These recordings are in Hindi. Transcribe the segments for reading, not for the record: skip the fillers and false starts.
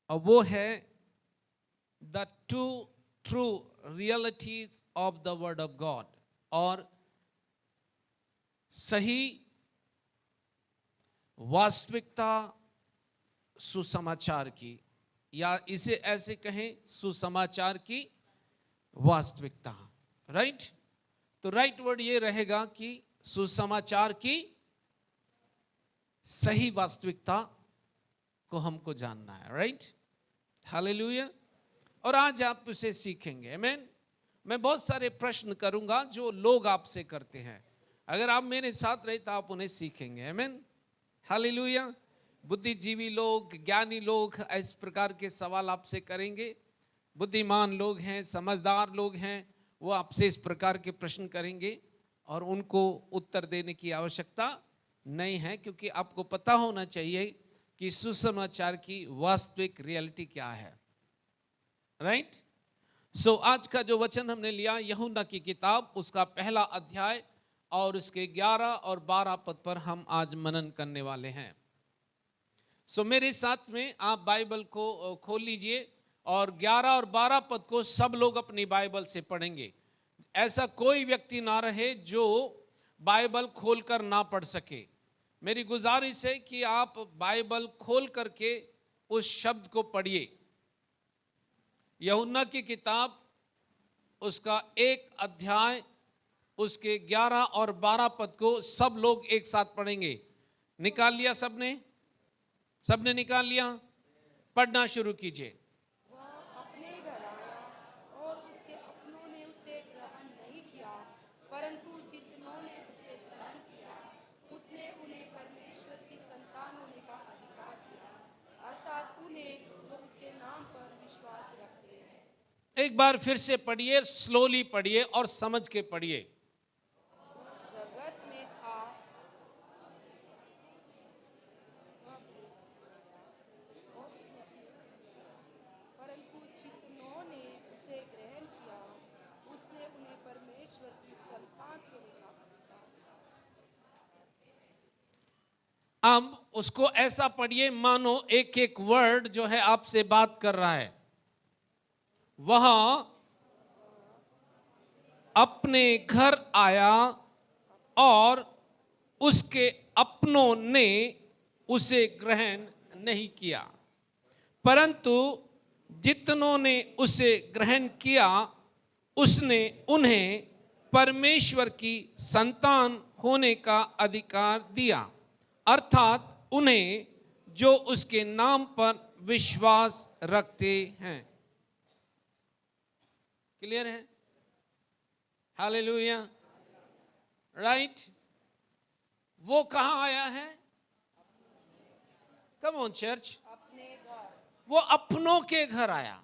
और वो है the two true realities of the word of God, और सही वास्तविकता सुसमाचार की, या इसे ऐसे कहें सुसमाचार की वास्तविकता। राइट? तो राइट वर्ड ये रहेगा कि सुसमाचार की सही वास्तविकता को हमको जानना है। राइट? हालेलुया। और आज आप उसे सीखेंगे। आमीन। मैं बहुत सारे प्रश्न करूंगा जो लोग आपसे करते हैं, अगर आप मेरे साथ रहे तो आप उन्हें सीखेंगे। आमीन। हालेलुया। बुद्धिजीवी लोग, ज्ञानी लोग इस प्रकार के सवाल आपसे करेंगे। बुद्धिमान लोग हैं, समझदार लोग हैं, वो आपसे इस प्रकार के प्रश्न करेंगे और उनको उत्तर देने की आवश्यकता नहीं है, क्योंकि आपको पता होना चाहिए कि सुसमाचार की वास्तविक रियलिटी क्या है। राइट? सो आज का जो वचन हमने लिया यूहन्ना की किताब, उसका पहला अध्याय और उसके 11 और 12 पद पर हम आज मनन करने वाले हैं। सो मेरे साथ में आप बाइबल को खोल लीजिए और 11 और 12 पद को सब लोग अपनी बाइबल से पढ़ेंगे। ऐसा कोई व्यक्ति ना रहे जो बाइबल खोलकर ना पढ़ सके। मेरी गुजारिश है कि आप बाइबल खोल करके उस शब्द को पढ़िए। यूहन्ना की किताब, उसका 1 अध्याय, उसके 11 और 12 पद को सब लोग एक साथ पढ़ेंगे। निकाल लिया सबने? सबने निकाल लिया? पढ़ना शुरू कीजिए। वह अपने घर आया और उसके अपनों ने उसे ग्रहण नहीं किया, परंतु जितनों ने उसे ग्रहण किया, उसने उन्हें परमेश्वर की संतान होने का अधिकार दिया, अर्थात उन्हें जो उसके नाम पर विश्वास रखते हैं। एक बार फिर से पढ़िए, स्लोली पढ़िए और समझ के पढ़िए। जगत में था, परंतु जितनों ने उसे ग्रहण किया, उसने उन्हें परमेश्वर की संतान होने का अधिकार दिया। अब उसको ऐसा पढ़िए मानो एक एक वर्ड जो है आपसे बात कर रहा है। वह अपने घर आया और उसके अपनों ने उसे ग्रहण नहीं किया, परंतु जितनों ने उसे ग्रहण किया, उसने उन्हें परमेश्वर की संतान होने का अधिकार दिया, अर्थात उन्हें जो उसके नाम पर विश्वास रखते हैं। क्लियर है? हालेलुया। राइट? वो कहां आया है? Come on church. अपने घर, वो अपनों के घर आया,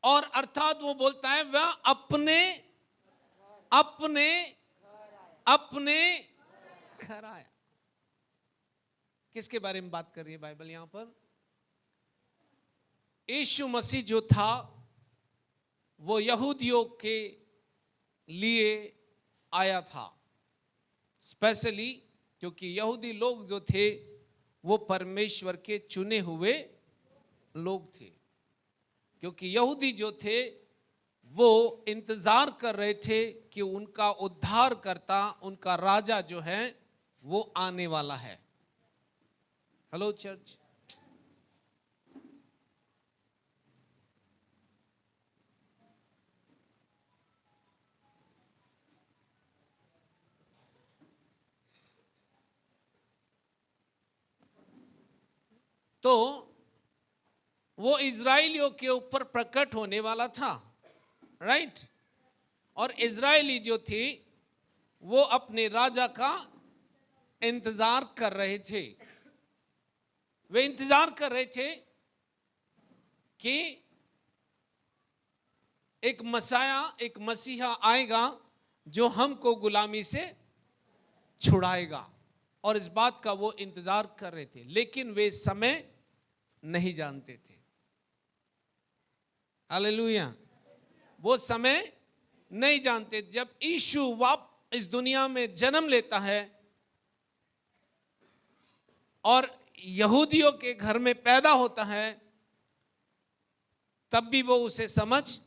और अर्थात वो बोलता है वह अपने अपने अपने घर आया। किसके बारे में बात कर रही है बाइबल यहां पर? यीशु मसीह जो था वो यहूदियों के लिए आया था, स्पेशली क्योंकि यहूदी लोग जो थे वो परमेश्वर के चुने हुए लोग थे। क्योंकि यहूदी जो थे वो इंतजार कर रहे थे कि उनका उद्धारकर्ता, उनका राजा जो है वो आने वाला है। Hello church. तो वो इजराइलियों के ऊपर प्रकट होने वाला था। राइट? और इजराइली जो थी वो अपने राजा का इंतजार कर रहे थे। वे इंतजार कर रहे थे कि एक मसाया, एक मसीहा आएगा जो हमको गुलामी से छुड़ाएगा, और इस बात का वो इंतजार कर रहे थे, लेकिन वे समय नहीं जानते थे। हालेलुया। वो समय नहीं जानते। जब यीशु इस दुनिया में जन्म लेता है और यहूदियों के घर में पैदा होता है तब भी वो उसे समझ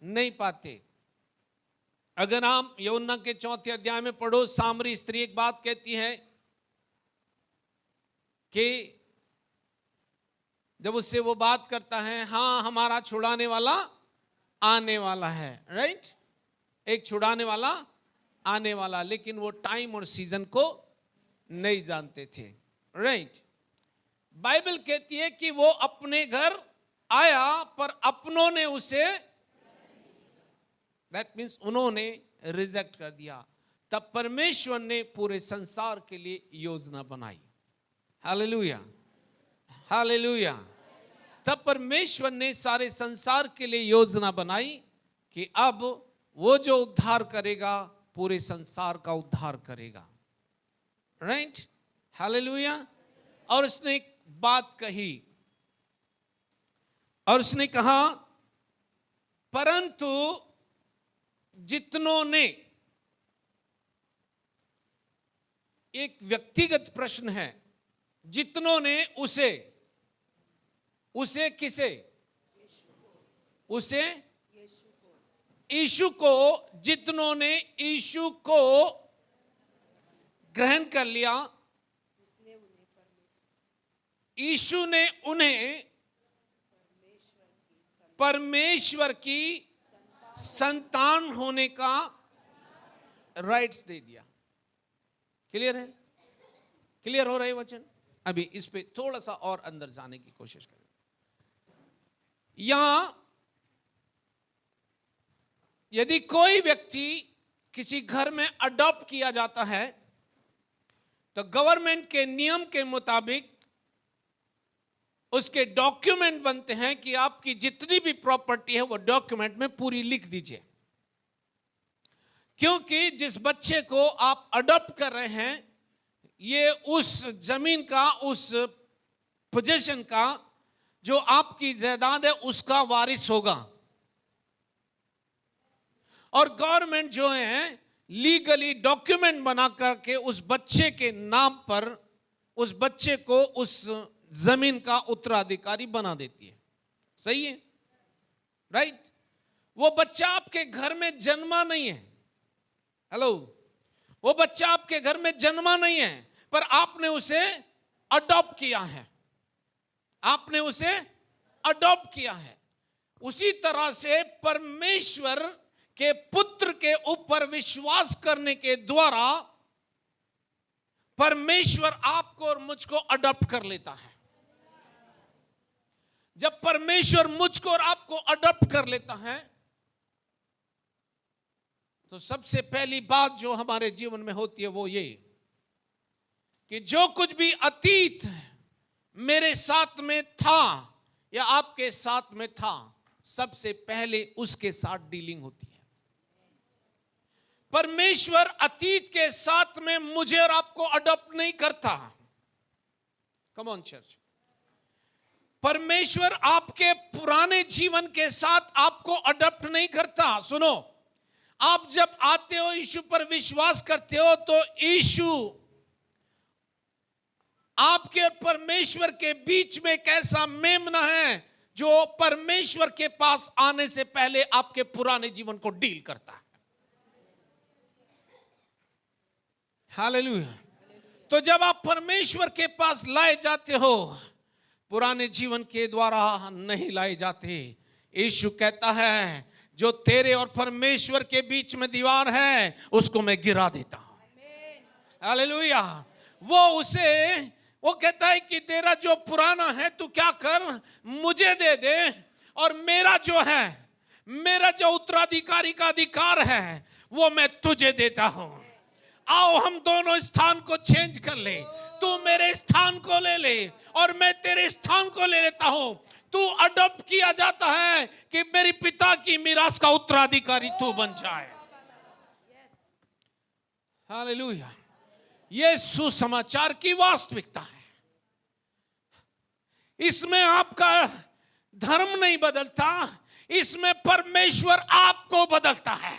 नहीं पाते। अगर आप यूहन्ना के 4 अध्याय में पढ़ो, सामरी स्त्री एक बात कहती है कि जब उससे वो बात करता है, हाँ हमारा छुड़ाने वाला आने वाला है, राइट, एक छुड़ाने वाला आने वाला, लेकिन वो टाइम और सीजन को नहीं जानते थे, राइट। बाइबल कहती है कि वो अपने घर आया पर अपनों ने उसे, दैट मीन्स उन्होंने रिजेक्ट कर दिया। तब परमेश्वर ने पूरे संसार के लिए योजना बनाई। Hallelujah, hallelujah. तब परमेश्वर ने सारे संसार के लिए योजना बनाई कि अब वो जो उद्धार करेगा पूरे संसार का उद्धार करेगा, राइट, हालेलुया। और उसने एक बात कही, और उसने कहा परंतु जितनों ने, एक व्यक्तिगत प्रश्न है, जितनों ने उसे, उसे किसे, उसे यीशु को, जितनों ने यीशु को ग्रहण कर लिया, यीशु ने उन्हें परमेश्वर की संतान होने का राइट्स दे दिया। क्लियर है? क्लियर हो रहा है वचन? अभी इस पे थोड़ा सा और अंदर जाने की कोशिश करें। यहां यदि कोई व्यक्ति किसी घर में अडॉप्ट किया जाता है तो गवर्नमेंट के नियम के मुताबिक उसके डॉक्यूमेंट बनते हैं कि आपकी जितनी भी प्रॉपर्टी है वो डॉक्यूमेंट में पूरी लिख दीजिए, क्योंकि जिस बच्चे को आप अडॉप्ट कर रहे हैं ये उस जमीन का, उस पोजीशन का, जो आपकी जायदाद है उसका वारिस होगा। और गवर्नमेंट जो है लीगली डॉक्यूमेंट बना करके उस बच्चे के नाम पर उस बच्चे को उस जमीन का उत्तराधिकारी बना देती है। सही है, राइट। वो बच्चा आपके घर में जन्मा नहीं है, हेलो, वो बच्चा आपके घर में जन्मा नहीं है, पर आपने उसे अडॉप्ट किया है, आपने उसे अडॉप्ट किया है। उसी तरह से परमेश्वर के पुत्र के ऊपर विश्वास करने के द्वारा परमेश्वर आपको और मुझको अडॉप्ट कर लेता है। जब परमेश्वर मुझको और आपको अडॉप्ट कर लेता है तो सबसे पहली बात जो हमारे जीवन में होती है वो ये कि जो कुछ भी अतीत मेरे साथ में था या आपके साथ में था, सबसे पहले उसके साथ डीलिंग होती है। परमेश्वर अतीत के साथ में मुझे और आपको अडॉप्ट नहीं करता। Come on church. परमेश्वर आपके पुराने जीवन के साथ आपको अडॉप्ट नहीं करता। सुनो, आप जब आते हो यीशु पर विश्वास करते हो तो यीशु आपके और परमेश्वर के बीच में एक ऐसा मेमना है जो परमेश्वर के पास आने से पहले आपके पुराने जीवन को डील करता है। हालेलुया। तो जब आप परमेश्वर के पास लाए जाते हो, पुराने जीवन के द्वारा नहीं लाए जाते। यीशु कहता है जो तेरे और परमेश्वर के बीच में दीवार है उसको मैं गिरा देता हूं। हालेलुया। वो कहता है कि तेरा जो पुराना है तू क्या कर, मुझे दे दे, और मेरा जो है, मेरा जो उत्तराधिकारी का अधिकार है वो मैं तुझे देता हूं। आओ हम दोनों स्थान को चेंज कर ले, तू मेरे स्थान को ले ले और मैं तेरे स्थान को ले लेता हूं। तू अडॉप्ट किया जाता है कि मेरे पिता की मीरास का उत्तराधिकारी तू बन जाए। हालेलुया। ये सुसमाचार की वास्तविकता है। इसमें आपका धर्म नहीं बदलता, इसमें परमेश्वर आपको बदलता है।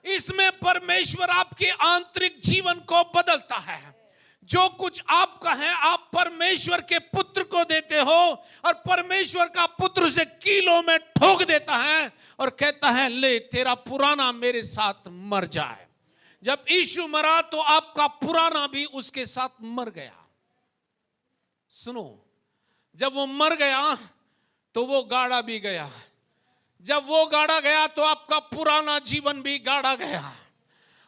इसमें परमेश्वर आपके आंतरिक जीवन को बदलता है। जो कुछ आपका है आप परमेश्वर के पुत्र को देते हो, और परमेश्वर का पुत्र उसे कीलों में ठोक देता है और कहता है ले तेरा पुराना मेरे साथ मर जाए। जब यीशु मरा तो आपका पुराना भी उसके साथ मर गया। सुनो, जब वो मर गया तो वो गाड़ा भी गया। जब वो गाड़ा गया तो आपका पुराना जीवन भी गाड़ा गया,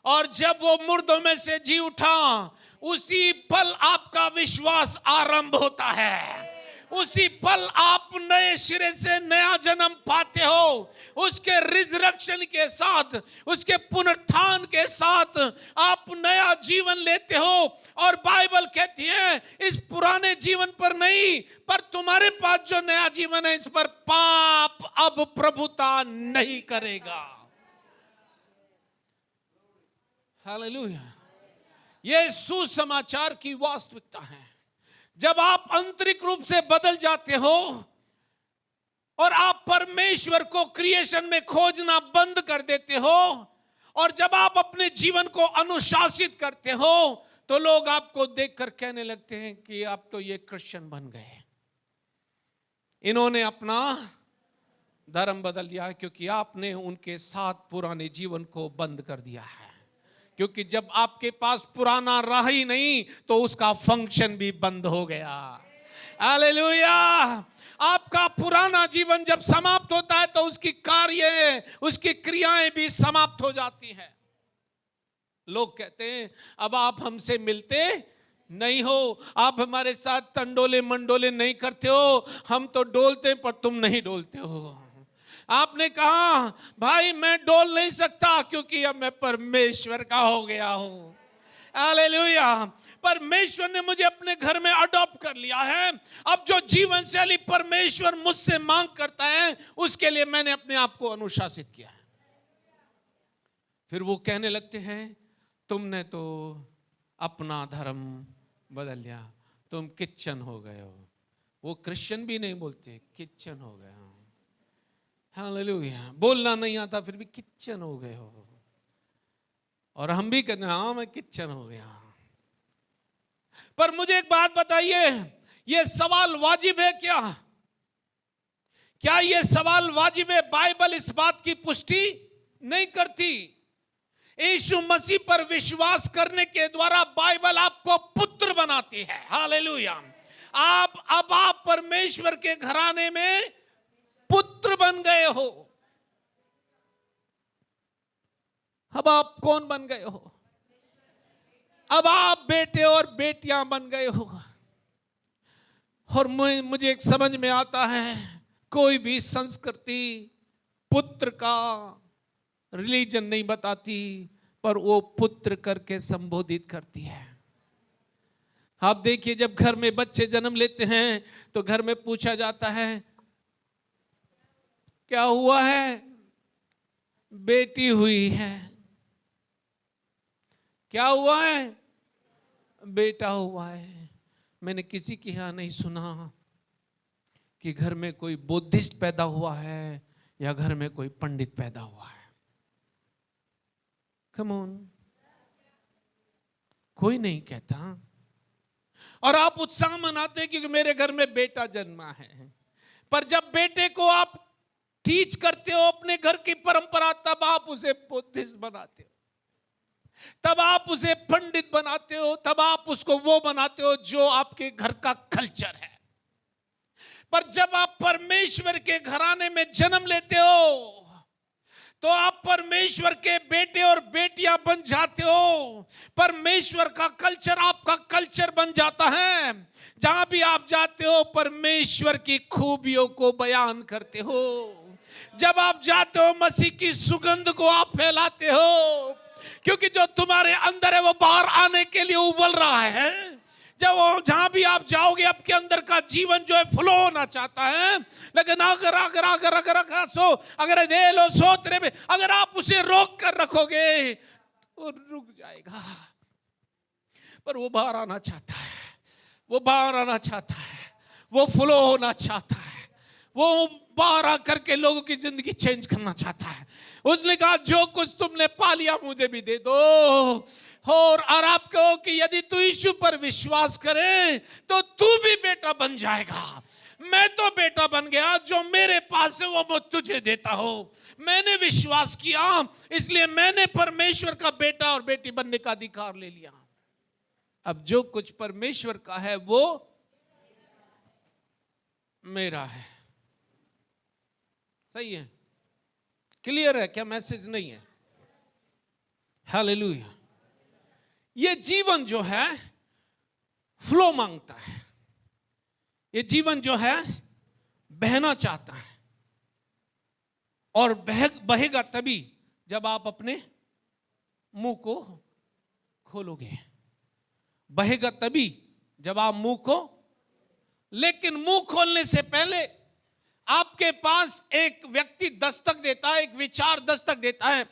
और जब वो मुर्दों में से जी उठा उसी पल आपका विश्वास आरंभ होता है। उसी पल आप नए सिरे से नया जन्म पाते हो। उसके रिजरेक्शन के साथ, उसके पुनरुत्थान के साथ आप नया जीवन लेते हो। और बाइबल कहती है इस पुराने जीवन पर नहीं, पर तुम्हारे पास जो नया जीवन है इस पर पाप अब प्रभुता नहीं करेगा। हालेलुया। ये सुसमाचार की वास्तविकता है। जब आप आंतरिक रूप से बदल जाते हो और आप परमेश्वर को क्रिएशन में खोजना बंद कर देते हो, और जब आप अपने जीवन को अनुशासित करते हो तो लोग आपको देखकर कहने लगते हैं कि आप तो ये क्रिश्चियन बन गए, इन्होंने अपना धर्म बदल लिया है, क्योंकि आपने उनके साथ पुराने जीवन को बंद कर दिया है। क्योंकि जब आपके पास पुराना रहा ही नहीं तो उसका फंक्शन भी बंद हो गया। हालेलुया। आपका पुराना जीवन जब समाप्त होता है तो उसकी कार्य, उसकी क्रियाएं भी समाप्त हो जाती हैं। लोग कहते हैं अब आप हमसे मिलते नहीं हो, आप हमारे साथ तंडोले मंडोले नहीं करते हो, हम तो डोलते पर तुम नहीं डोलते हो। आपने कहा भाई मैं डोल नहीं सकता क्योंकि अब मैं परमेश्वर का हो गया हूं। हालेलुया। परमेश्वर ने मुझे अपने घर में अडॉप्ट कर लिया है। अब जो जीवन शैली परमेश्वर मुझसे मांग करता है उसके लिए मैंने अपने आप को अनुशासित किया है। फिर वो कहने लगते हैं तुमने तो अपना धर्म बदल लिया, तुम क्रिश्चियन हो गए हो। वो क्रिश्चियन भी नहीं बोलते, क्रिश्चियन हो गया। हालेलुया। बोलना नहीं आता फिर भी क्रिश्चियन हो गए हो। और हम भी कहते हैं हाँ मैं क्रिश्चियन हो गया। पर मुझे एक बात बताइए, ये सवाल वाजिब है क्या? क्या ये सवाल वाजिब है? बाइबल इस बात की पुष्टि नहीं करती। यीशु मसीह पर विश्वास करने के द्वारा बाइबल आपको पुत्र बनाती है। हालेलुया। अब आप परमेश्वर के घराने में पुत्र बन गए हो। अब आप कौन बन गए हो? अब आप बेटे और बेटियां बन गए हो। और मुझे एक समझ में आता है, कोई भी संस्कृति पुत्र का रिलीजन नहीं बताती, पर वो पुत्र करके संबोधित करती है। आप देखिए जब घर में बच्चे जन्म लेते हैं तो घर में पूछा जाता है क्या हुआ है? बेटी हुई है। क्या हुआ है? बेटा हुआ है। मैंने किसी के यहां नहीं सुना कि घर में कोई बुद्धिस्ट पैदा हुआ है या घर में कोई पंडित पैदा हुआ है। कम ऑन, कोई नहीं कहता। और आप उत्साह मनाते क्योंकि मेरे घर में बेटा जन्मा है। पर जब बेटे को आप टीच करते हो अपने घर की परंपरा, तब आप उसे बुद्धिस्ट बनाते हो, तब आप उसे पंडित बनाते हो, तब आप उसको वो बनाते हो जो आपके घर का कल्चर है। पर जब आप परमेश्वर के घराने में जन्म लेते हो तो आप परमेश्वर के बेटे और बेटियां बन जाते हो। परमेश्वर का कल्चर आपका कल्चर बन जाता है। जहां भी आप जाते हो परमेश्वर की खूबियों को बयान करते हो। जब आप जाते हो मसीह की सुगंध को आप फैलाते हो, क्योंकि जो तुम्हारे अंदर है वो बाहर आने के लिए उबल रहा है। जब जहां भी आप जाओगे आपके अंदर का जीवन जो है फ्लो होना चाहता है, लेकिन अगर दे लो सो तेरे में, अगर आप उसे रोक कर रखोगे तो रुक जाएगा। पर वो बाहर आना चाहता है, वो बाहर आना चाहता है, वो फ्लो होना चाहता है, वो बाहर आकर के लोगों की जिंदगी चेंज करना चाहता है। उसने कहा जो कुछ तुमने पा लिया मुझे भी दे दो। और आप कहो कि यदि तू यीशु पर विश्वास करे तो तू भी बेटा बन जाएगा। मैं तो बेटा बन गया, जो मेरे पास है वो मैं तुझे देता हूं। मैंने विश्वास किया, इसलिए मैंने परमेश्वर का बेटा और बेटी बनने का अधिकार ले लिया। अब जो कुछ परमेश्वर का है वो मेरा है। सही है? क्लियर है क्या? मैसेज नहीं है? हालेलुया। ये जीवन जो है फ्लो मांगता है। ये जीवन जो है बहना चाहता है, और बहेगा तभी जब आप अपने मुंह को खोलोगे। बहेगा तभी जब आप मुंह को, लेकिन मुंह खोलने से पहले आपके पास एक व्यक्ति दस्तक देता है, एक विचार दस्तक देता है।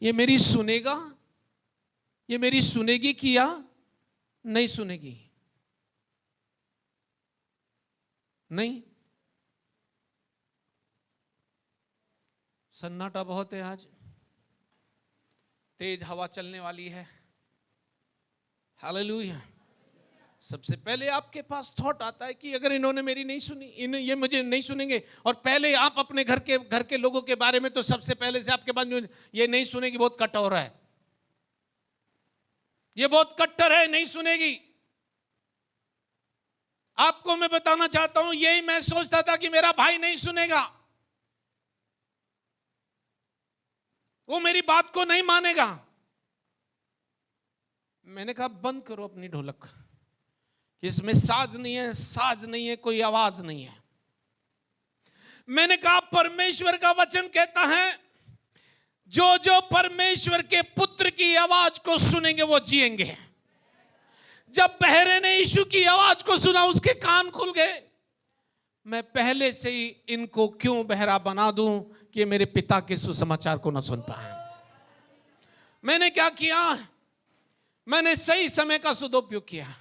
ये मेरी सुनेगा, ये मेरी सुनेगी कि या नहीं सुनेगी? नहीं। सन्नाटा बहुत है आज, तेज हवा चलने वाली है। हालेलुया। सबसे पहले आपके पास थॉट आता है कि अगर इन्होंने मेरी नहीं सुनी, ये मुझे नहीं सुनेंगे। और पहले आप अपने घर के लोगों के बारे में तो सबसे पहले से आपके पास ये नहीं सुनेगी, बहुत कठोर है, ये बहुत कट्टर है, नहीं सुनेगी। आपको मैं बताना चाहता हूं, यही मैं सोचता था कि मेरा भाई नहीं सुनेगा, वो मेरी बात को नहीं मानेगा। मैंने कहा बंद करो अपनी ढोलक, इसमें साज नहीं है, साज नहीं है, कोई आवाज नहीं है। मैंने कहा परमेश्वर का वचन कहता है, जो जो परमेश्वर के पुत्र की आवाज को सुनेंगे वो जिएंगे। जब बहरे ने यीशु की आवाज को सुना, उसके कान खुल गए। मैं पहले से ही इनको क्यों बहरा बना दूं कि मेरे पिता के सुसमाचार को ना सुन पाए। मैंने क्या किया? मैंने सही समय का सदुपयोग किया।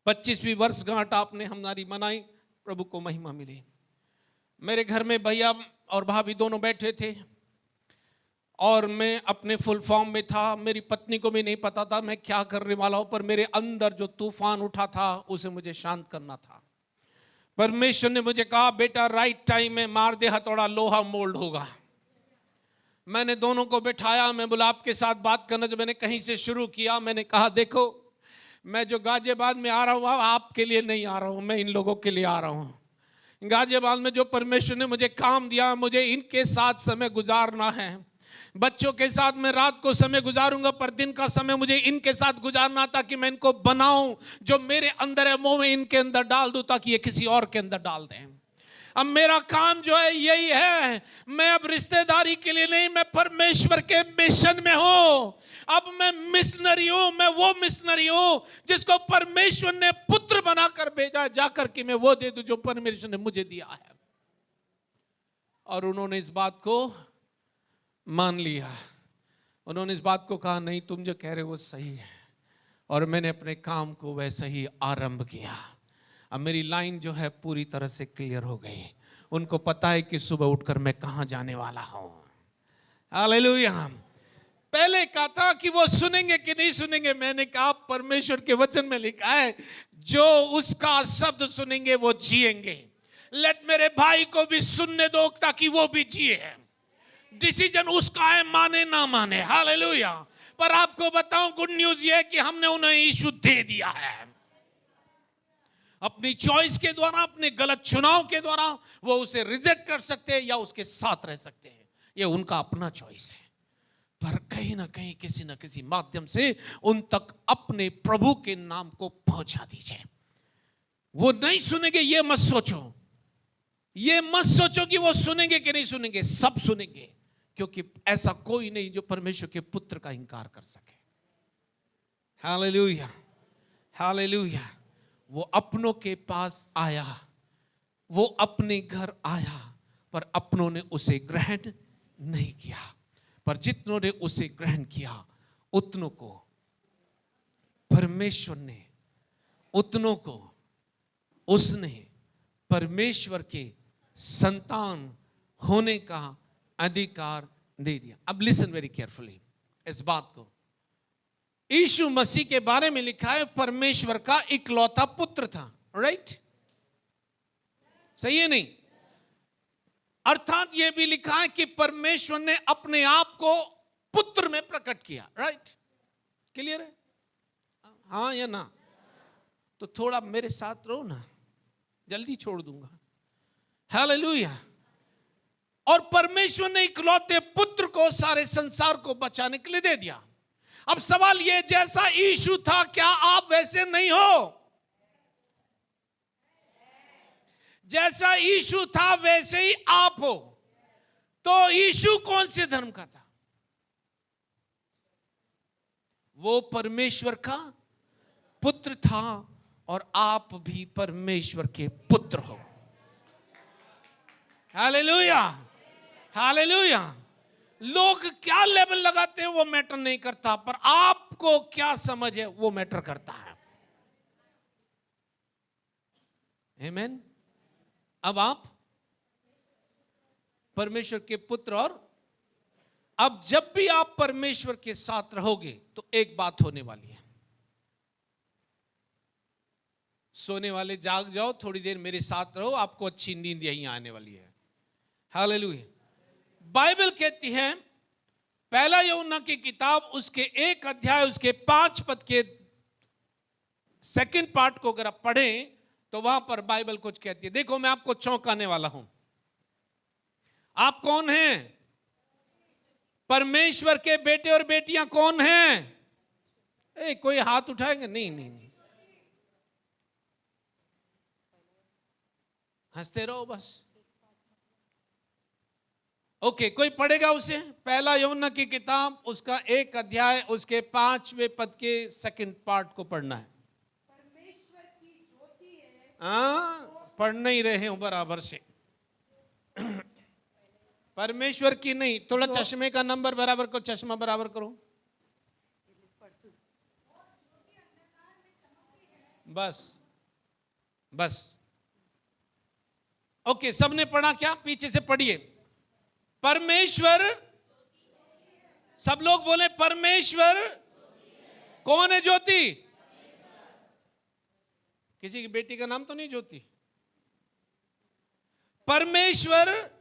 25वीं वर्षगांठ आपने हमारी मनाई, प्रभु को महिमा मिली। मेरे घर में भैया और भाभी दोनों बैठे थे और मैं अपने फुल फॉर्म में था। मेरी पत्नी को भी नहीं पता था मैं क्या करने वाला हूं, पर मेरे अंदर जो तूफान उठा था उसे मुझे शांत करना था। परमेश्वर ने मुझे कहा, बेटा राइट टाइम में मार दे हथौड़ा, लोहा मोल्ड होगा। मैंने दोनों को बिठाया, मैं बोला आपके साथ बात करना। जब मैंने कहीं से शुरू किया, मैंने कहा देखो, मैं जो गाजियाबाद में आ रहा हूं आपके लिए नहीं आ रहा हूं, मैं इन लोगों के लिए आ रहा हूं। गाजियाबाद में जो परमेश्वर ने मुझे काम दिया, मुझे इनके साथ समय गुजारना है। बच्चों के साथ मैं रात को समय गुजारूंगा, पर दिन का समय मुझे इनके साथ गुजारना, ताकि मैं इनको बनाऊं, जो मेरे अंदर है वो मैं इनके अंदर डाल दूं, ताकि ये किसी और के अंदर डाल दें। अब मेरा काम जो है यही है। मैं अब रिश्तेदारी के लिए नहीं, मैं परमेश्वर के मिशन में हूं। अब मैं मिशनरी हूं, मैं वो मिशनरी हूं जिसको परमेश्वर ने पुत्र बनाकर भेजा, जाकर कि मैं वो दे दूं जो परमेश्वर ने मुझे दिया है। और उन्होंने इस बात को मान लिया। उन्होंने इस बात को कहा, नहीं तुम जो कह रहे हो वो सही है। और मैंने अपने काम को वैसे ही आरंभ किया। अब मेरी लाइन जो है पूरी तरह से क्लियर हो गई। उनको पता है कि सुबह उठकर मैं कहां जाने वाला हूं। हालेलुया। पहले कहा था कि वो सुनेंगे कि नहीं सुनेंगे, मैंने कहा परमेश्वर के वचन में लिखा है, जो उसका शब्द सुनेंगे वो जिएंगे। लेट मेरे भाई को भी सुनने दो ताकि वो भी जिए। डिसीजन उसका है, माने ना माने। हालेलुया। पर आपको बताऊं, गुड न्यूज ये है कि हमने उन्हें यीशु दे दिया है। अपनी चॉइस के द्वारा, अपने गलत चुनाव के द्वारा वो उसे रिजेक्ट कर सकते हैं या उसके साथ रह सकते हैं, ये उनका अपना चॉइस है। पर कहीं ना कहीं किसी ना किसी माध्यम से उन तक अपने प्रभु के नाम को पहुंचा दीजिए। वो नहीं सुनेंगे ये मत सोचो, ये मत सोचो कि वो सुनेंगे कि नहीं सुनेंगे, सब सुनेंगे, क्योंकि ऐसा कोई नहीं जो परमेश्वर के पुत्र का इंकार कर सके। Hallelujah, hallelujah. वो अपनों के पास आया, वो अपने घर आया, पर अपनों ने उसे ग्रहण नहीं किया। पर जितनों ने उसे ग्रहण किया, उतनों को परमेश्वर ने, उतनों को उसने परमेश्वर के संतान होने का अधिकार दे दिया। अब लिसन वेरी केयरफुली, इस बात को यीशु मसीह के बारे में लिखा है परमेश्वर का इकलौता पुत्र था, राइट? सही है नहीं? अर्थात यह भी लिखा है कि परमेश्वर ने अपने आप को पुत्र में प्रकट किया, राइट? क्लियर है? हाँ या ना? तो थोड़ा मेरे साथ रहो ना, जल्दी छोड़ दूंगा। हालेलुया। और परमेश्वर ने इकलौते पुत्र को सारे संसार को बचाने के लिए दे दिया। अब सवाल यह, जैसा यीशु था क्या आप वैसे नहीं हो? जैसा यीशु था वैसे ही आप हो। तो यीशु कौन से धर्म का था? वो परमेश्वर का पुत्र था और आप भी परमेश्वर के पुत्र हो। Hallelujah, hallelujah. लोग क्या लेवल लगाते हैं वो मैटर नहीं करता, पर आपको क्या समझ है वो मैटर करता है। आमीन। अब आप परमेश्वर के पुत्र, और अब जब भी आप परमेश्वर के साथ रहोगे तो एक बात होने वाली है। सोने वाले जाग जाओ, थोड़ी देर मेरे साथ रहो, आपको अच्छी नींद यहीं आने वाली है। हालेलुया। बाइबल कहती है, पहला यूहन्ना की किताब उसके 1 अध्याय उसके 5 पद के सेकंड पार्ट को अगर आप पढ़ें तो वहां पर बाइबल कुछ कहती है। देखो, मैं आपको चौंकाने वाला हूं। आप कौन हैं? परमेश्वर के बेटे और बेटियां कौन हैं? कोई हाथ उठाएंगे? नहीं नहीं नहीं, हंसते रहो बस। ओके, कोई पढ़ेगा उसे? पहला यूहन्ना की किताब उसका 1 अध्याय उसके 5वें पद के सेकंड पार्ट को पढ़ना है। परमेश्वर की ज्योति है। पढ़ नहीं रहे हो बराबर से। परमेश्वर की नहीं, थोड़ा चश्मे का नंबर बराबर करो, चश्मा बराबर करो, बस बस। ओके, सबने पढ़ा क्या? पीछे से पढ़िए। परमेश्वर, सब लोग बोले परमेश्वर कौन है? ज्योति। किसी की बेटी का नाम तो नहीं ज्योति? परमेश्वर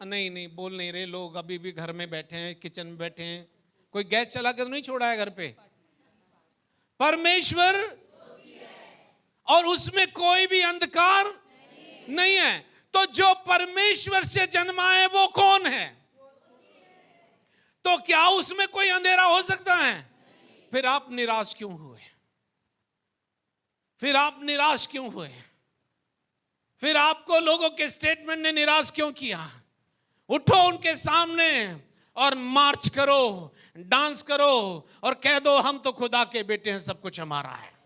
नहीं नहीं, बोल नहीं रहे लोग, अभी भी घर में बैठे हैं, किचन में बैठे हैं, कोई गैस चला के तो नहीं छोड़ा है घर पे। परमेश्वर और उसमें कोई भी अंधकार नहीं है। तो जो परमेश्वर से जन्मा है वो कौन है? तो क्या उसमें कोई अंधेरा हो सकता है? फिर आप निराश क्यों हुए? फिर आप निराश क्यों हुए? फिर आपको लोगों के स्टेटमेंट ने निराश क्यों किया? उठो उनके सामने और मार्च करो, डांस करो और कह दो हम तो खुदा के बेटे हैं, सब कुछ हमारा है।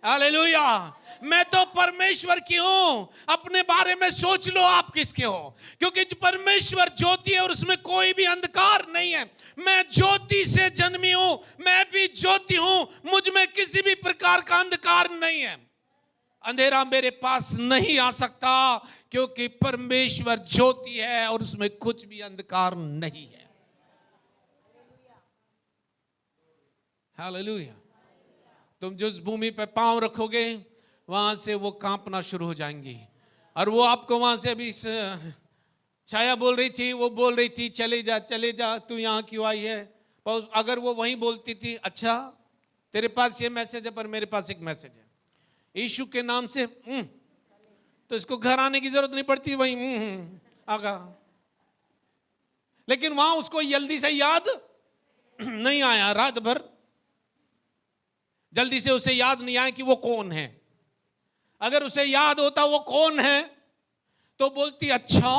हालेलुया। मैं तो परमेश्वर की हूं। अपने बारे में सोच लो आप किसके हो, क्योंकि परमेश्वर ज्योति है और उसमें कोई भी अंधकार नहीं है। मैं ज्योति से जन्मी हूं, मैं भी ज्योति हूं, मुझ में किसी भी प्रकार का अंधकार नहीं है। अंधेरा मेरे पास नहीं आ सकता, क्योंकि परमेश्वर ज्योति है और उसमें कुछ भी अंधकार नहीं है। हालेलुया। तुम जिस भूमि पे पांव रखोगे वहां से वो कांपना शुरू हो जाएंगी, और वो आपको वहां से अभी छाया बोल रही थी, वो बोल रही थी चले जा, तू यहाँ क्यों आई है? पर अगर वो वहीं बोलती थी, अच्छा तेरे पास ये मैसेज है पर मेरे पास एक मैसेज है यीशु के नाम से, तो इसको घर आने की जरूरत नहीं पड़ती, वहीं आगा। लेकिन वहां उसको जल्दी से याद नहीं आया, रात भर जल्दी से उसे याद नहीं आया कि वो कौन है। अगर उसे याद होता वो कौन है तो बोलती, अच्छा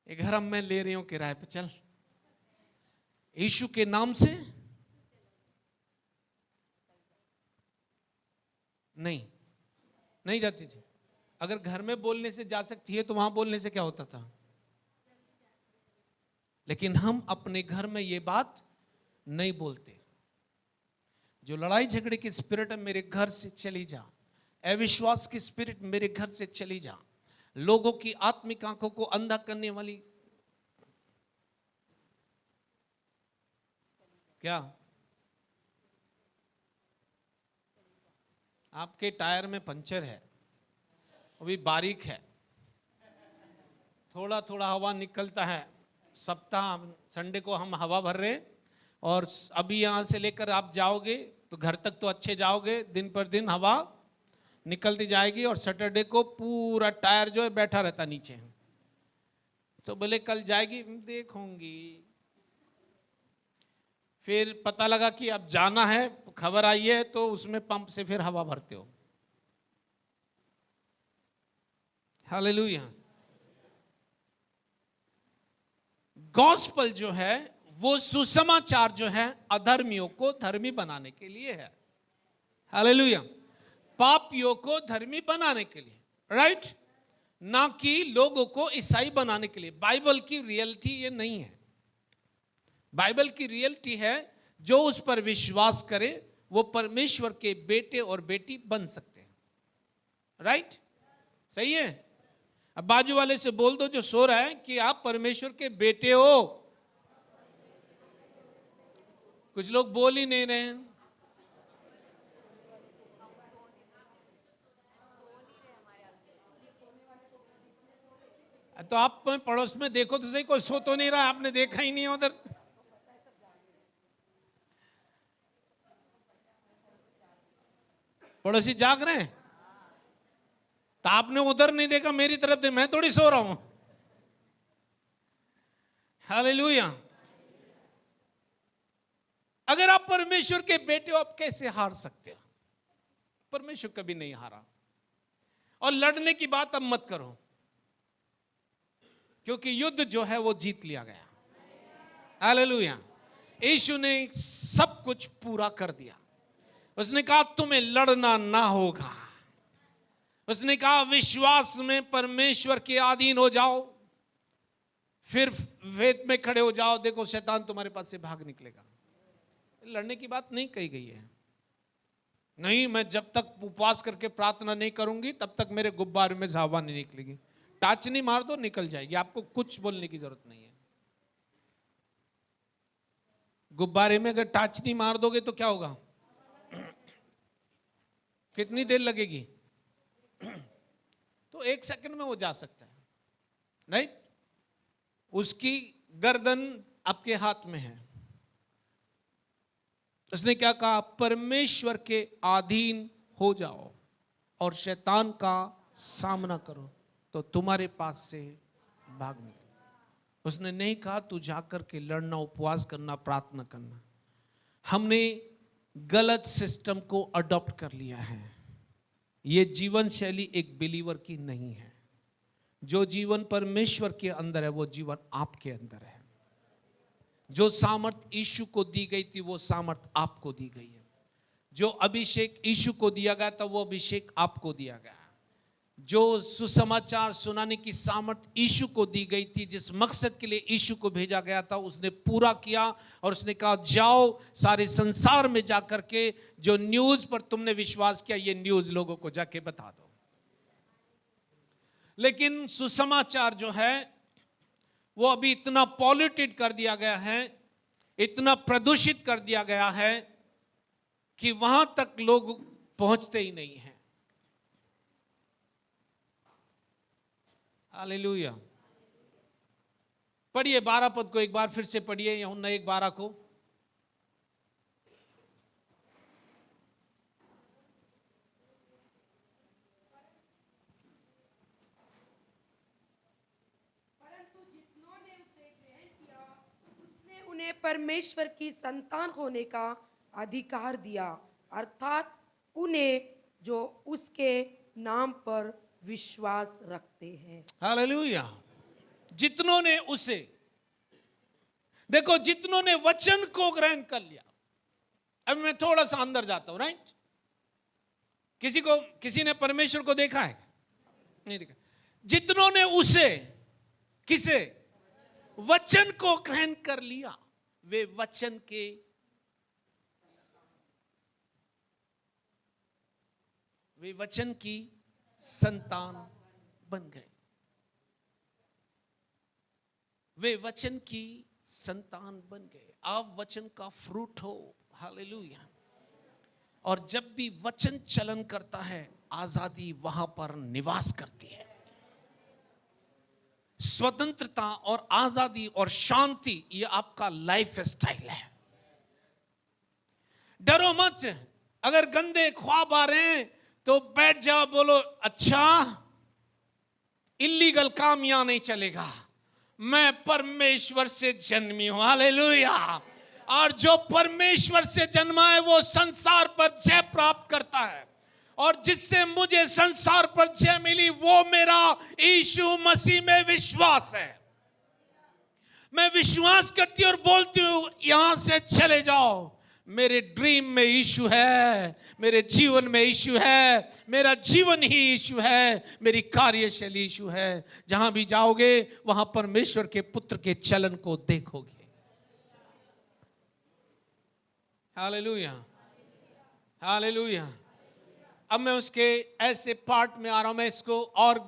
ये घर मैं ले रही हूं किराए पे, चल यीशु के नाम से। नहीं जाती थी। अगर घर में बोलने से जा सकती है तो वहां बोलने से क्या होता था? लेकिन हम अपने घर में ये बात नहीं बोलते। जो लड़ाई झगड़े की स्पिरिट है मेरे घर से चली जा, अविश्वास की स्पिरिट मेरे घर से चली जा, लोगों की आत्मिक आंखों को अंधा करने वाली क्या आपके टायर में पंचर है, अभी बारीक है, थोड़ा थोड़ा हवा निकलता है। सप्ताह संडे को हम हवा भर रहे, और अभी यहां से लेकर आप जाओगे तो घर तक तो अच्छे जाओगे, दिन पर दिन हवा निकलती जाएगी, और सैटरडे को पूरा टायर जो है बैठा रहता नीचे। तो बोले कल जाएगी, देखूंगी। फिर पता लगा कि अब जाना है, खबर आई है, तो उसमें पंप से फिर हवा भरते हो। हालेलुया। गॉस्पल जो है वो सुसमाचार जो है अधर्मियों को धर्मी बनाने के लिए है। हालेलुया। पापियों को धर्मी बनाने के लिए, राइट, ना कि लोगों को ईसाई बनाने के लिए। बाइबल की रियलिटी ये नहीं है। बाइबल की रियलिटी है जो उस पर विश्वास करे वो परमेश्वर के बेटे और बेटी बन सकते हैं, राइट, सही है। अब बाजू वाले से बोल दो जो सो रहा है कि आप परमेश्वर के बेटे हो। कुछ लोग बोल ही नहीं रहे हैं। तो आप पड़ोस में देखो तो सही, कोई सो तो नहीं रहा, आपने देखा ही नहीं है उधर। पड़ोसी जाग रहे हैं तो आपने उधर नहीं देखा, मेरी तरफ दे, मैं थोड़ी सो रहा हूं। हालेलुया। अगर आप परमेश्वर के बेटे हो, आप कैसे हार सकते हो? परमेश्वर कभी नहीं हारा। और लड़ने की बात अब मत करो, क्योंकि युद्ध जो है वो जीत लिया गया। हालेलुया। यीशु ने सब कुछ पूरा कर दिया। उसने कहा तुम्हें लड़ना ना होगा। उसने कहा विश्वास में परमेश्वर के अधीन हो जाओ, फिर वेद में खड़े हो जाओ, देखो शैतान तुम्हारे पास से भाग निकलेगा। लड़ने की बात नहीं कही गई है। नहीं, मैं जब तक उपवास करके प्रार्थना नहीं करूंगी तब तक मेरे गुब्बारे में से हवा नहीं निकलेगी। टाचनी मार दो, निकल जाएगी, आपको कुछ बोलने की जरूरत नहीं है। गुब्बारे में अगर टाचनी मार दोगे तो क्या होगा? कितनी देर लगेगी? तो 1 सेकंड में वो जा सकता है, राइट। उसकी गर्दन आपके हाथ में है। उसने क्या कहा? परमेश्वर के अधीन हो जाओ और शैतान का सामना करो तो तुम्हारे पास से भाग निकले। उसने नहीं कहा तू जाकर के लड़ना, उपवास करना, प्रार्थना करना। हमने गलत सिस्टम को अडॉप्ट कर लिया है। ये जीवन शैली एक बिलीवर की नहीं है। जो जीवन परमेश्वर के अंदर है वो जीवन आपके अंदर है। जो सामर्थ यीशु को दी गई थी वो सामर्थ आपको दी गई है। जो अभिषेक यीशु को दिया गया था वो अभिषेक आपको दिया गया। जो सुसमाचार सुनाने की सामर्थ यीशु को दी गई थी, जिस मकसद के लिए यीशु को भेजा गया था, उसने पूरा किया। और उसने कहा जाओ सारे संसार में जाकर के जो न्यूज पर तुमने विश्वास किया ये न्यूज लोगों को जाके बता दो। लेकिन सुसमाचार जो है वो अभी इतना पॉल्यूटेड कर दिया गया है, इतना प्रदूषित कर दिया गया है कि वहां तक लोग पहुंचते ही नहीं हैं। हालेलुया। पढ़िए 12 पद को एक बार फिर से पढ़िए, यूहन्ना 1:12 को। परंतु जितनों ने उसे ग्रहण किया उसने उन्हें परमेश्वर की संतान होने का अधिकार दिया, अर्थात उन्हें जो उसके नाम पर विश्वास रखते हैं। हालेलुया। जितनों ने उसे, देखो जितनों ने वचन को ग्रहण कर लिया। अब मैं थोड़ा सा अंदर जाता हूं, राइट। किसी ने परमेश्वर को देखा है? नहीं देखा। जितनों ने उसे, किसे? वचन को ग्रहण कर लिया, वे वचन के, वे वचन की संतान बन गए। वे वचन की संतान बन गए, आप वचन का फ्रूट हो। हालेलुया। और जब भी वचन चलन करता है, आजादी वहां पर निवास करती है। स्वतंत्रता और आजादी और शांति, ये आपका लाइफ स्टाइल है। डरो मत, अगर गंदे ख्वाब आ रहे हैं तो बैठ जाओ, बोलो अच्छा इलीगल काम यहां नहीं चलेगा, मैं परमेश्वर से जन्मी हूं। हालेलुया। और जो परमेश्वर से जन्मा है वो संसार पर जय प्राप्त करता है, और जिससे मुझे संसार पर जय मिली वो मेरा यीशु मसीह में विश्वास है। मैं विश्वास करती हूं और बोलती हूं यहां से चले जाओ, मेरे ड्रीम में यीशु है, मेरे जीवन में यीशु है, मेरा जीवन ही यीशु है, मेरी कार्यशैली यीशु है। जहां भी जाओगे वहां परमेश्वर के पुत्र के चलन को देखोगे। Hallelujah, hallelujah. अब मैं उसके ऐसे पार्ट में आ रहा हूं, मैं इसको और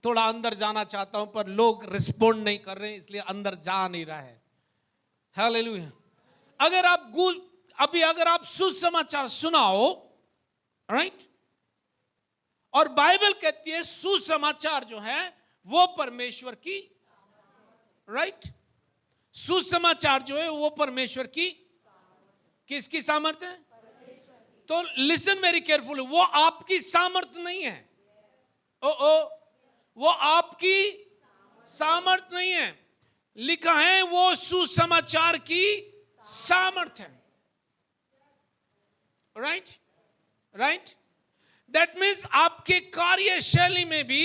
थोड़ा अंदर जाना चाहता हूं, पर लोग रिस्पोंड नहीं कर रहे हैं, इसलिए अंदर जा नहीं रहा है। हालेलुया। अगर आप सुसमाचार सुनाओ, राइट, और बाइबल कहती है सुसमाचार जो है वो परमेश्वर की, राइट, सुसमाचार जो है वो परमेश्वर की, किसकी सामर्थ है? तो लिसन वेरी केयरफुल, वो आपकी सामर्थ नहीं है। वो आपकी सामर्थ नहीं है, लिखा है वो सुसमाचार की सामर्थ है। राइट, राइट, दैट मीन्स आपके कार्यशैली में भी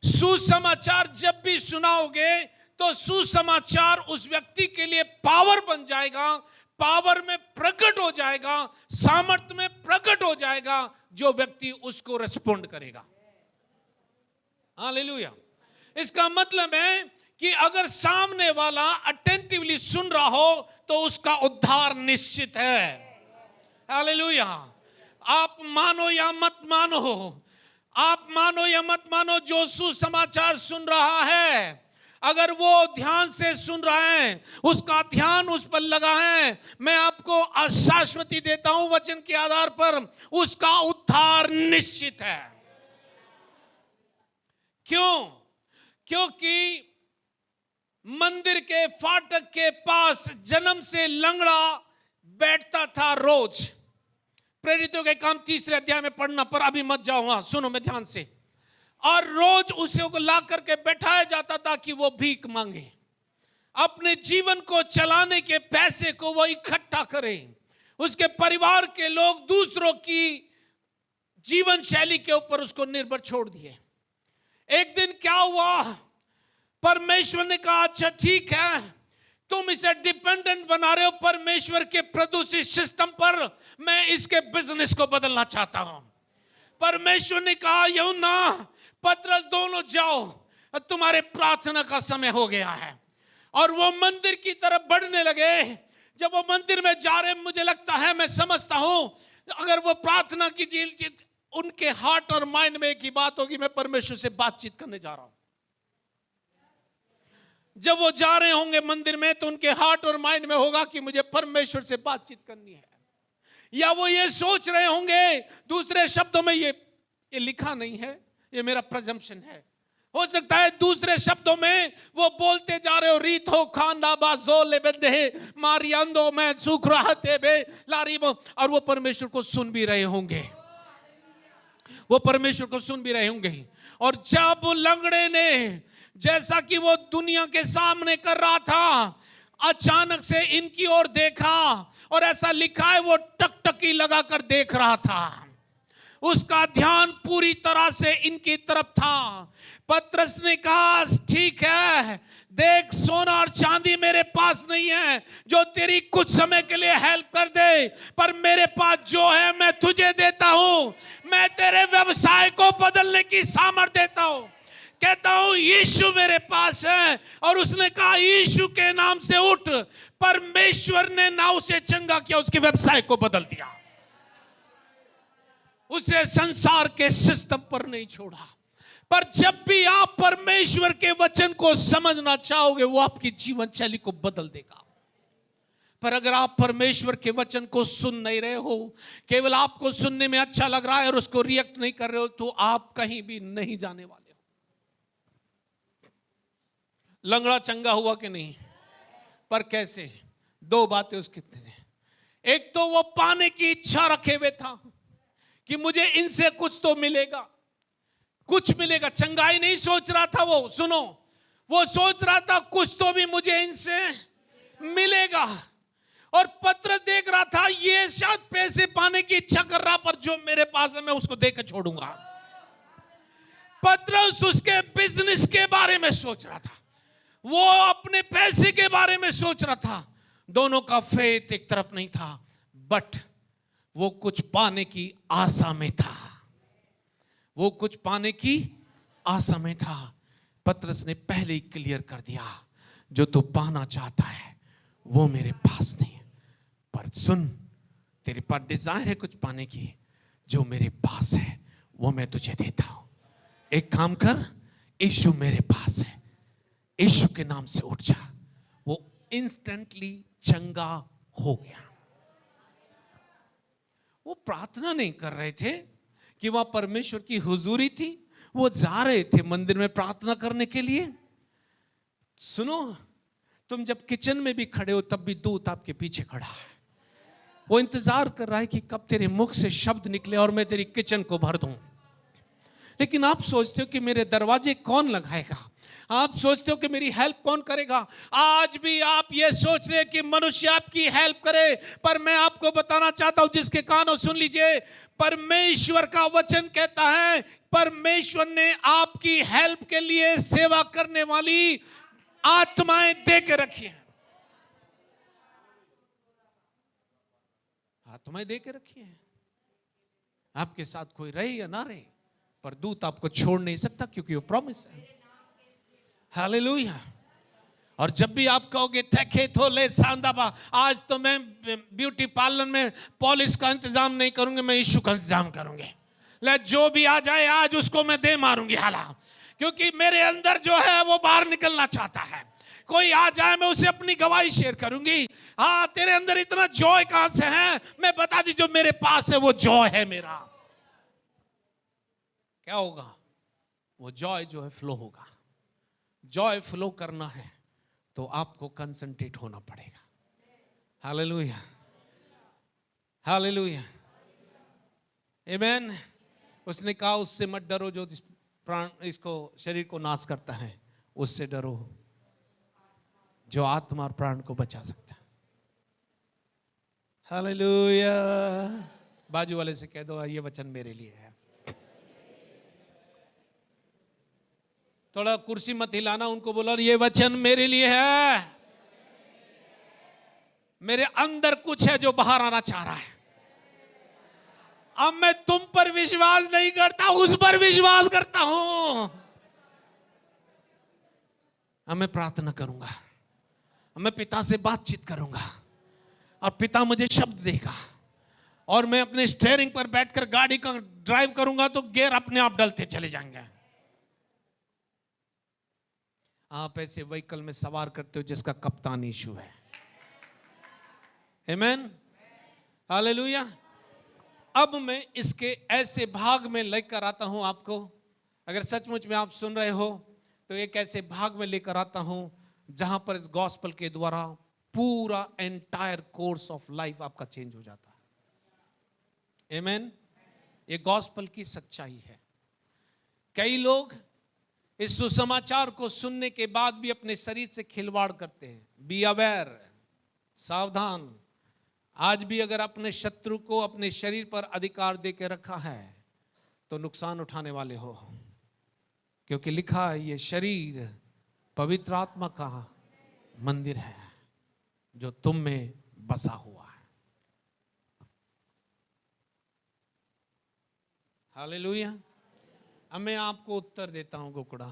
सुसमाचार जब भी सुनाओगे तो सुसमाचार उस व्यक्ति के लिए पावर बन जाएगा, पावर में प्रकट हो जाएगा, सामर्थ में प्रकट हो जाएगा, जो व्यक्ति उसको रिस्पोंड करेगा। हालेलुया। इसका मतलब है कि अगर सामने वाला अटेंटिवली सुन रहा हो तो उसका उद्धार निश्चित है। हालेलुया। आप मानो या मत मानो, आप मानो या मत मानो, जो सुसमाचार सुन रहा है, अगर वो ध्यान से सुन रहा है, उसका ध्यान उस पर लगा है, मैं आपको आशाश्वती देता हूं वचन के आधार पर, उसका उद्धार निश्चित है। क्यों? क्योंकि मंदिर के फाटक के पास जन्म से लंगड़ा बैठता था रोज। प्रेरितों के काम 3 अध्याय में पढ़ना, पर अभी मत जाओ, वहां सुनो मैं ध्यान से। और रोज उसे को ला करके बैठाया जाता था कि वो भीख मांगे, अपने जीवन को चलाने के पैसे को वो इकट्ठा करे। उसके परिवार के लोग दूसरों की जीवन शैली के ऊपर उसको निर्भर छोड़ दिए। एक दिन क्या हुआ, परमेश्वर ने कहा अच्छा ठीक है, तुम इसे डिपेंडेंट बना रहे हो परमेश्वर के प्रदूषित सिस्टम पर, मैं इसके बिजनेस को बदलना चाहता हूं। परमेश्वर ने कहा यूहन्ना पतरस दोनों जाओ, तुम्हारे प्रार्थना का समय हो गया है। और वो मंदिर की तरफ बढ़ने लगे। जब वो मंदिर में जा रहे, मुझे लगता है, मैं समझता हूं, अगर वो प्रार्थना की चीज, उनके हार्ट और माइंड में एक ही बात होगी, मैं परमेश्वर से बातचीत करने जा रहा हूं। जब वो जा रहे होंगे मंदिर में तो उनके हार्ट और माइंड में होगा कि मुझे परमेश्वर से बातचीत करनी है। या वो ये सोच रहे होंगे, दूसरे शब्दों में, ये लिखा नहीं है, ये मेरा प्रजम्पशन है, हो सकता है दूसरे शब्दों में वो बोलते जा रहे हो, रीत हो खाना बाजो ले बंदे मारियांदो मैं सुख रहते बे लारी, और वो परमेश्वर को सुन भी रहे होंगे, वो परमेश्वर को सुन भी रहे होंगे। और जब लंगड़े ने, जैसा कि वो दुनिया के सामने कर रहा था, अचानक से इनकी ओर देखा, और ऐसा लिखा है वो टकटकी लगाकर देख रहा था, उसका ध्यान पूरी तरह से इनकी तरफ था। पतरस ने कहा ठीक है, देख सोना और चांदी मेरे पास नहीं है जो तेरी कुछ समय के लिए हेल्प कर दे, पर मेरे पास जो है मैं तुझे देता हूं। मैं तेरे व्यवसाय को बदलने की सामर्थ्य देता हूं। कहता हूं यीशु मेरे पास है। और उसने कहा यीशु के नाम से उठ। परमेश्वर ने ना उसे चंगा किया, उसके व्यवसाय को बदल दिया, उसे संसार के सिस्टम पर नहीं छोड़ा। पर जब भी आप परमेश्वर के वचन को समझना चाहोगे, वो आपकी जीवन शैली को बदल देगा। पर अगर आप परमेश्वर के वचन को सुन नहीं रहे हो, केवल आपको सुनने में अच्छा लग रहा है और उसको रिएक्ट नहीं कर रहे हो, तो आप कहीं भी नहीं जाने वाले हो। लंगड़ा चंगा हुआ कि नहीं? पर कैसे? दो बातें उसके थे। एक तो वो पाने की इच्छा रखे हुए था कि मुझे इनसे कुछ तो मिलेगा, कुछ मिलेगा। चंगाई नहीं सोच रहा था वो, सुनो, वो सोच रहा था कुछ तो भी मुझे इनसे मिलेगा। और पत्र देख रहा था, ये शायद पैसे पाने की इच्छा कर रहा, पर जो मेरे पास है मैं उसको देकर छोड़ूंगा। पत्रस उसके बिजनेस के बारे में सोच रहा था, वो अपने पैसे के बारे में सोच रहा था। दोनों का फेथ एक तरफ नहीं था, बट वो कुछ पाने की आशा में था। वो कुछ पाने की आशा में था। पतरस ने पहले ही क्लियर कर दिया, जो तू पाना चाहता है वो मेरे पास नहीं है, पर सुन, तेरे पास डिजायर है कुछ पाने की, जो मेरे पास है वो मैं तुझे देता हूं। एक काम कर, यीशु मेरे पास है, यीशु के नाम से उठ जा। वो इंस्टेंटली चंगा हो गया। वो प्रार्थना नहीं कर रहे थे कि वहां परमेश्वर की हुजूरी थी, वो जा रहे थे मंदिर में प्रार्थना करने के लिए। सुनो, तुम जब किचन में भी खड़े हो तब भी दूत आपके पीछे खड़ा है। वो इंतजार कर रहा है कि कब तेरे मुख से शब्द निकले और मैं तेरी किचन को भर दूं। लेकिन आप सोचते हो कि मेरे दरवाजे कौन लगाएगा, आप सोचते हो कि मेरी हेल्प कौन करेगा। आज भी आप ये सोच रहे हैं कि मनुष्य आपकी हेल्प करे, पर मैं आपको बताना चाहता हूं, जिसके कानों सुन लीजिए, परमेश्वर का वचन कहता है परमेश्वर ने आपकी हेल्प के लिए सेवा करने वाली आत्माएं दे के रखी हैं। आत्माएं दे के रखी हैं। आपके साथ कोई रहे या ना रहे, पर दूत आपको छोड़ नहीं सकता, क्योंकि वो प्रॉमिस है। हालेलुया। और जब भी आप कहोगे थके थोले सांदाबा, आज तो मैं ब्यूटी पार्लर में पॉलिश का इंतजाम नहीं करूंगी, मैं यीशु का इंतजाम करूंगी। ले जो भी आ जाए आज उसको मैं दे मारूंगी हाला, क्योंकि मेरे अंदर जो है वो बाहर निकलना चाहता है। कोई आ जाए मैं उसे अपनी गवाही शेयर करूंगी। हाँ, तेरे अंदर इतना जॉय कहां से है? मैं बता दी, जो मेरे पास है वो जॉय है मेरा। क्या होगा? वो जॉय जो है फ्लो होगा। जॉय फ्लो करना है तो आपको कंसंट्रेट होना पड़ेगा। हालेलुया, हालेलुया, आमेन। उसने कहा उससे मत डरो जो प्राण इसको शरीर को नाश करता है, उससे डरो जो आत्मा और प्राण को बचा सकता है। हालेलुया। बाजू वाले से कह दो, ये वचन मेरे लिए है। थोड़ा कुर्सी मत हिलाना, उनको बोला ये वचन मेरे लिए है। मेरे अंदर कुछ है जो बाहर आना चाह रहा है। अब मैं तुम पर विश्वास नहीं करता, उस पर विश्वास करता हूं। अब मैं प्रार्थना करूंगा, अब मैं पिता से बातचीत करूंगा और पिता मुझे शब्द देगा, और मैं अपने स्टीयरिंग पर बैठकर गाड़ी का ड्राइव करूंगा तो गियर अपने आप डलते चले जाएंगे। आप ऐसे व्हीकल में सवार करते हो जिसका कप्तान यीशु है। आमेन, हालेलुया। अब मैं इसके ऐसे भाग में लेकर आता हूं आपको। अगर सचमुच में आप सुन रहे हो तो एक ऐसे भाग में लेकर आता हूं जहां पर इस गॉस्पेल के द्वारा पूरा एंटायर कोर्स ऑफ लाइफ आपका चेंज हो जाता है। आमेन। ये गॉस्पेल की सच्चाई है। कई लोग इस सुसमाचार को सुनने के बाद भी अपने शरीर से खिलवाड़ करते हैं। बी अवेयर, सावधान। आज भी अगर अपने शत्रु को अपने शरीर पर अधिकार दे के रखा है तो नुकसान उठाने वाले हो, क्योंकि लिखा है ये शरीर पवित्र आत्मा का मंदिर है जो तुम में बसा हुआ है। हालेलुया। अब मैं आपको उत्तर देता हूं गोकुड़ा।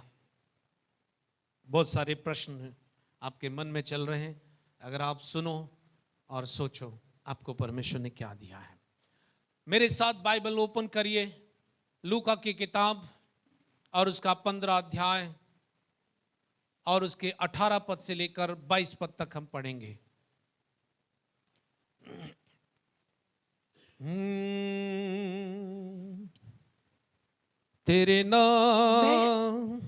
बहुत सारे प्रश्न आपके मन में चल रहे हैं। अगर आप सुनो और सोचो आपको परमेश्वर ने क्या दिया है। मेरे साथ बाइबल ओपन करिए, लूका की किताब और उसका 15 अध्याय और उसके 18 पद से लेकर 22 पद तक हम पढ़ेंगे। तेरे नाम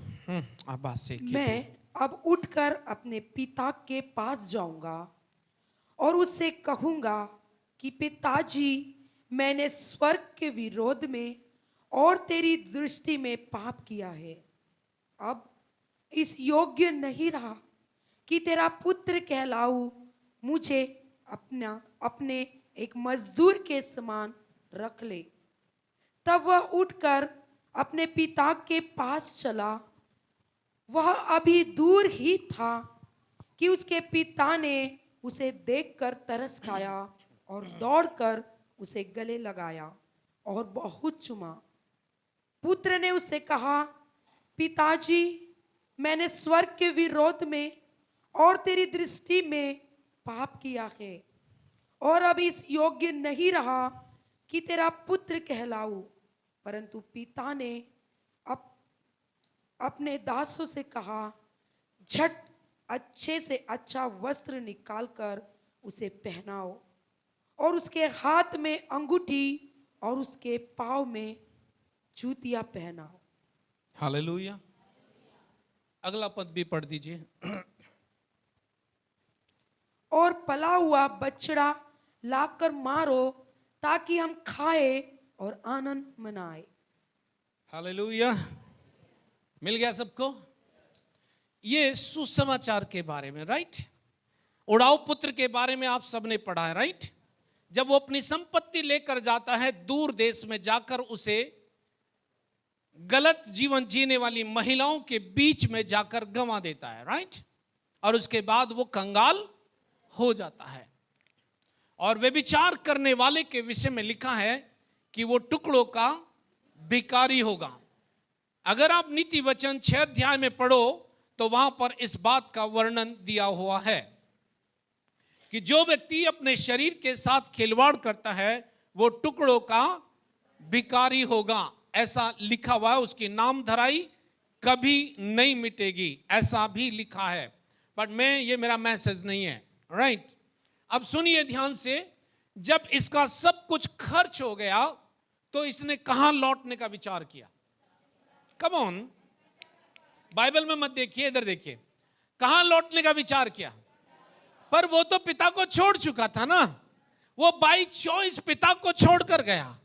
आवाज से मैं अब उठकर अपने पिता के पास जाऊंगा और उससे कहूंगा कि पिताजी, मैंने स्वर्ग के विरोध में और तेरी दृष्टि में पाप किया है। अब इस योग्य नहीं रहा कि तेरा पुत्र कहलाऊं। मुझे अपने एक मजदूर के समान रख ले। तब वह उठकर अपने पिता के पास चला। वह अभी दूर ही था कि उसके पिता ने उसे देखकर तरस खाया और दौड़कर उसे गले लगाया और बहुत चूमा। पुत्र ने उससे कहा, पिताजी, मैंने स्वर्ग के विरोध में और तेरी दृष्टि में पाप किया है और अब इस योग्य नहीं रहा कि तेरा पुत्र कहलाऊं। परंतु पिता ने अपने दासों से कहा, झट अच्छे से अच्छा वस्त्र निकालकर उसे पहनाओ और उसके हाथ में अंगूठी और उसके पांव में जूतियां पहनाओ। हालेलुया। अगला पद भी पढ़ दीजिए। और पला हुआ बछड़ा लाकर मारो ताकि हम खाए और आनंद मनाए। हालेलुया। मिल गया सबको? ये सुसमाचार के बारे में, राइट? उड़ाऊ पुत्र के बारे में आप सबने पढ़ा है, राइट? जब वो अपनी संपत्ति लेकर जाता है दूर देश में, जाकर उसे गलत जीवन जीने वाली महिलाओं के बीच में जाकर गंवा देता है, राइट? और उसके बाद वो कंगाल हो जाता है। और व्यभिचार करने वाले के विषय में लिखा है कि वो टुकड़ों का भिखारी होगा। अगर आप नीति वचन 6 अध्याय में पढ़ो तो वहां पर इस बात का वर्णन दिया हुआ है कि जो व्यक्ति अपने शरीर के साथ खिलवाड़ करता है वो टुकड़ों का भिखारी होगा। ऐसा लिखा हुआ है। उसकी नाम धराई कभी नहीं मिटेगी, ऐसा भी लिखा है। बट ये मेरा मैसेज नहीं है, राइट? अब सुनिए ध्यान से। जब इसका सब कुछ खर्च हो गया तो इसने कहां लौटने का विचार किया? कम ऑन, बाइबल में मत देखिए, इधर देखिए। कहां लौटने का विचार किया? पर वो तो पिता को छोड़ चुका था ना। वो बाई चॉइस पिता को छोड़कर गया।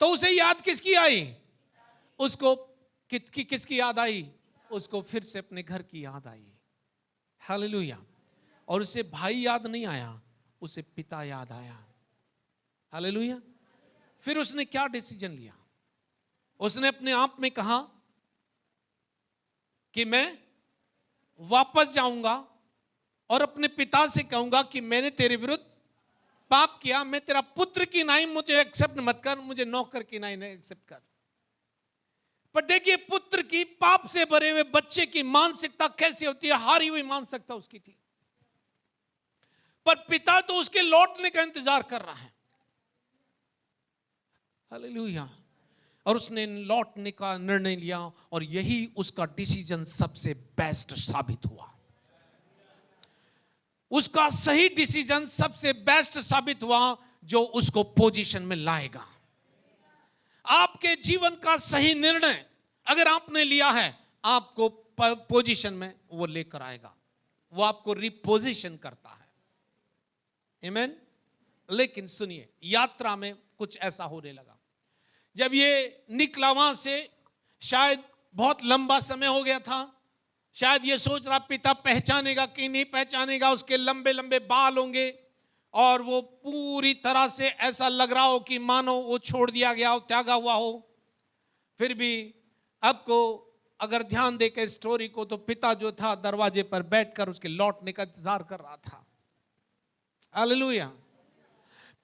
तो उसे याद किसकी आई? उसको किसकी याद आई? उसको फिर से अपने घर की याद आई। हालेलुया। और उसे भाई याद नहीं आया, उसे पिता याद आया। हालेलुया। फिर उसने क्या डिसीजन लिया? उसने अपने आप में कहा कि मैं वापस जाऊंगा और अपने पिता से कहूंगा कि मैंने तेरे विरुद्ध पाप किया। मैं तेरा पुत्र की नाई मुझे एक्सेप्ट मत कर, मुझे नौकर की नाई एक्सेप्ट कर। पर देखिए पुत्र की पाप से भरे हुए बच्चे की मानसिकता कैसी होती है। हारी हुई मानसिकता उसकी थी। पर पिता तो उसके लौटने का इंतजार कर रहा है। हालेलुया। और उसने लौटने का निर्णय लिया और यही उसका डिसीजन सबसे बेस्ट साबित हुआ। उसका सही डिसीजन सबसे बेस्ट साबित हुआ जो उसको पोजीशन में लाएगा। आपके जीवन का सही निर्णय अगर आपने लिया है, आपको पोजीशन में वो लेकर आएगा। वो आपको रिपोजिशन करता है। आमीन। लेकिन सुनिए, यात्रा में कुछ ऐसा होने लगा। जब ये निकला वहां से, शायद बहुत लंबा समय हो गया था। शायद ये सोच रहा पिता पहचानेगा कि नहीं पहचानेगा। उसके लंबे लंबे बाल होंगे और वो पूरी तरह से ऐसा लग रहा हो कि मानो वो छोड़ दिया गया हो, त्यागा हुआ हो। फिर भी आपको अगर ध्यान दे के स्टोरी को, तो पिता जो था दरवाजे पर बैठकर उसके लौटने का इंतजार कर रहा था। हालेलुया।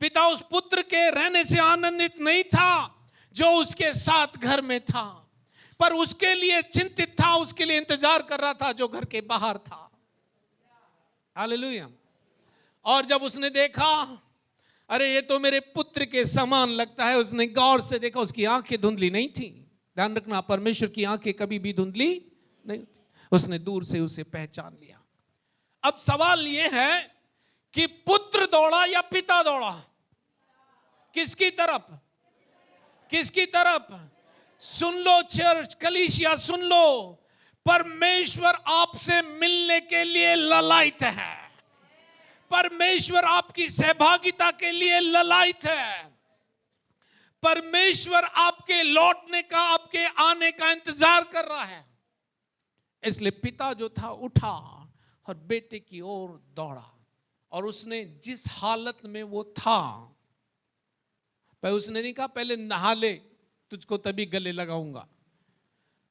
पिता उस पुत्र के रहने से आनंदित नहीं था जो उसके साथ घर में था, पर उसके लिए चिंतित था, उसके लिए इंतजार कर रहा था जो घर के बाहर था। हालेलुया। और जब उसने देखा, अरे ये तो मेरे पुत्र के समान लगता है, उसने गौर से देखा, उसकी आंखें धुंधली नहीं थी। ध्यान रखना, परमेश्वर की आंखें कभी भी धुंधली नहीं होती। उसने दूर से उसे पहचान लिया। अब सवाल यह है कि पुत्र दौड़ा या पिता दौड़ा? किसकी तरफ? किसकी तरफ? सुन लो चर्च, कलीसिया सुन लो, परमेश्वर आपसे मिलने के लिए ललायत है। परमेश्वर आपकी सहभागिता के लिए ललायत है। परमेश्वर आपके लौटने का, आपके आने का इंतजार कर रहा है। इसलिए पिता जो था उठा और बेटे की ओर दौड़ा, और उसने जिस हालत में वो था, पर उसने नहीं कहा पहले नहा ले तुझको तभी गले लगाऊंगा।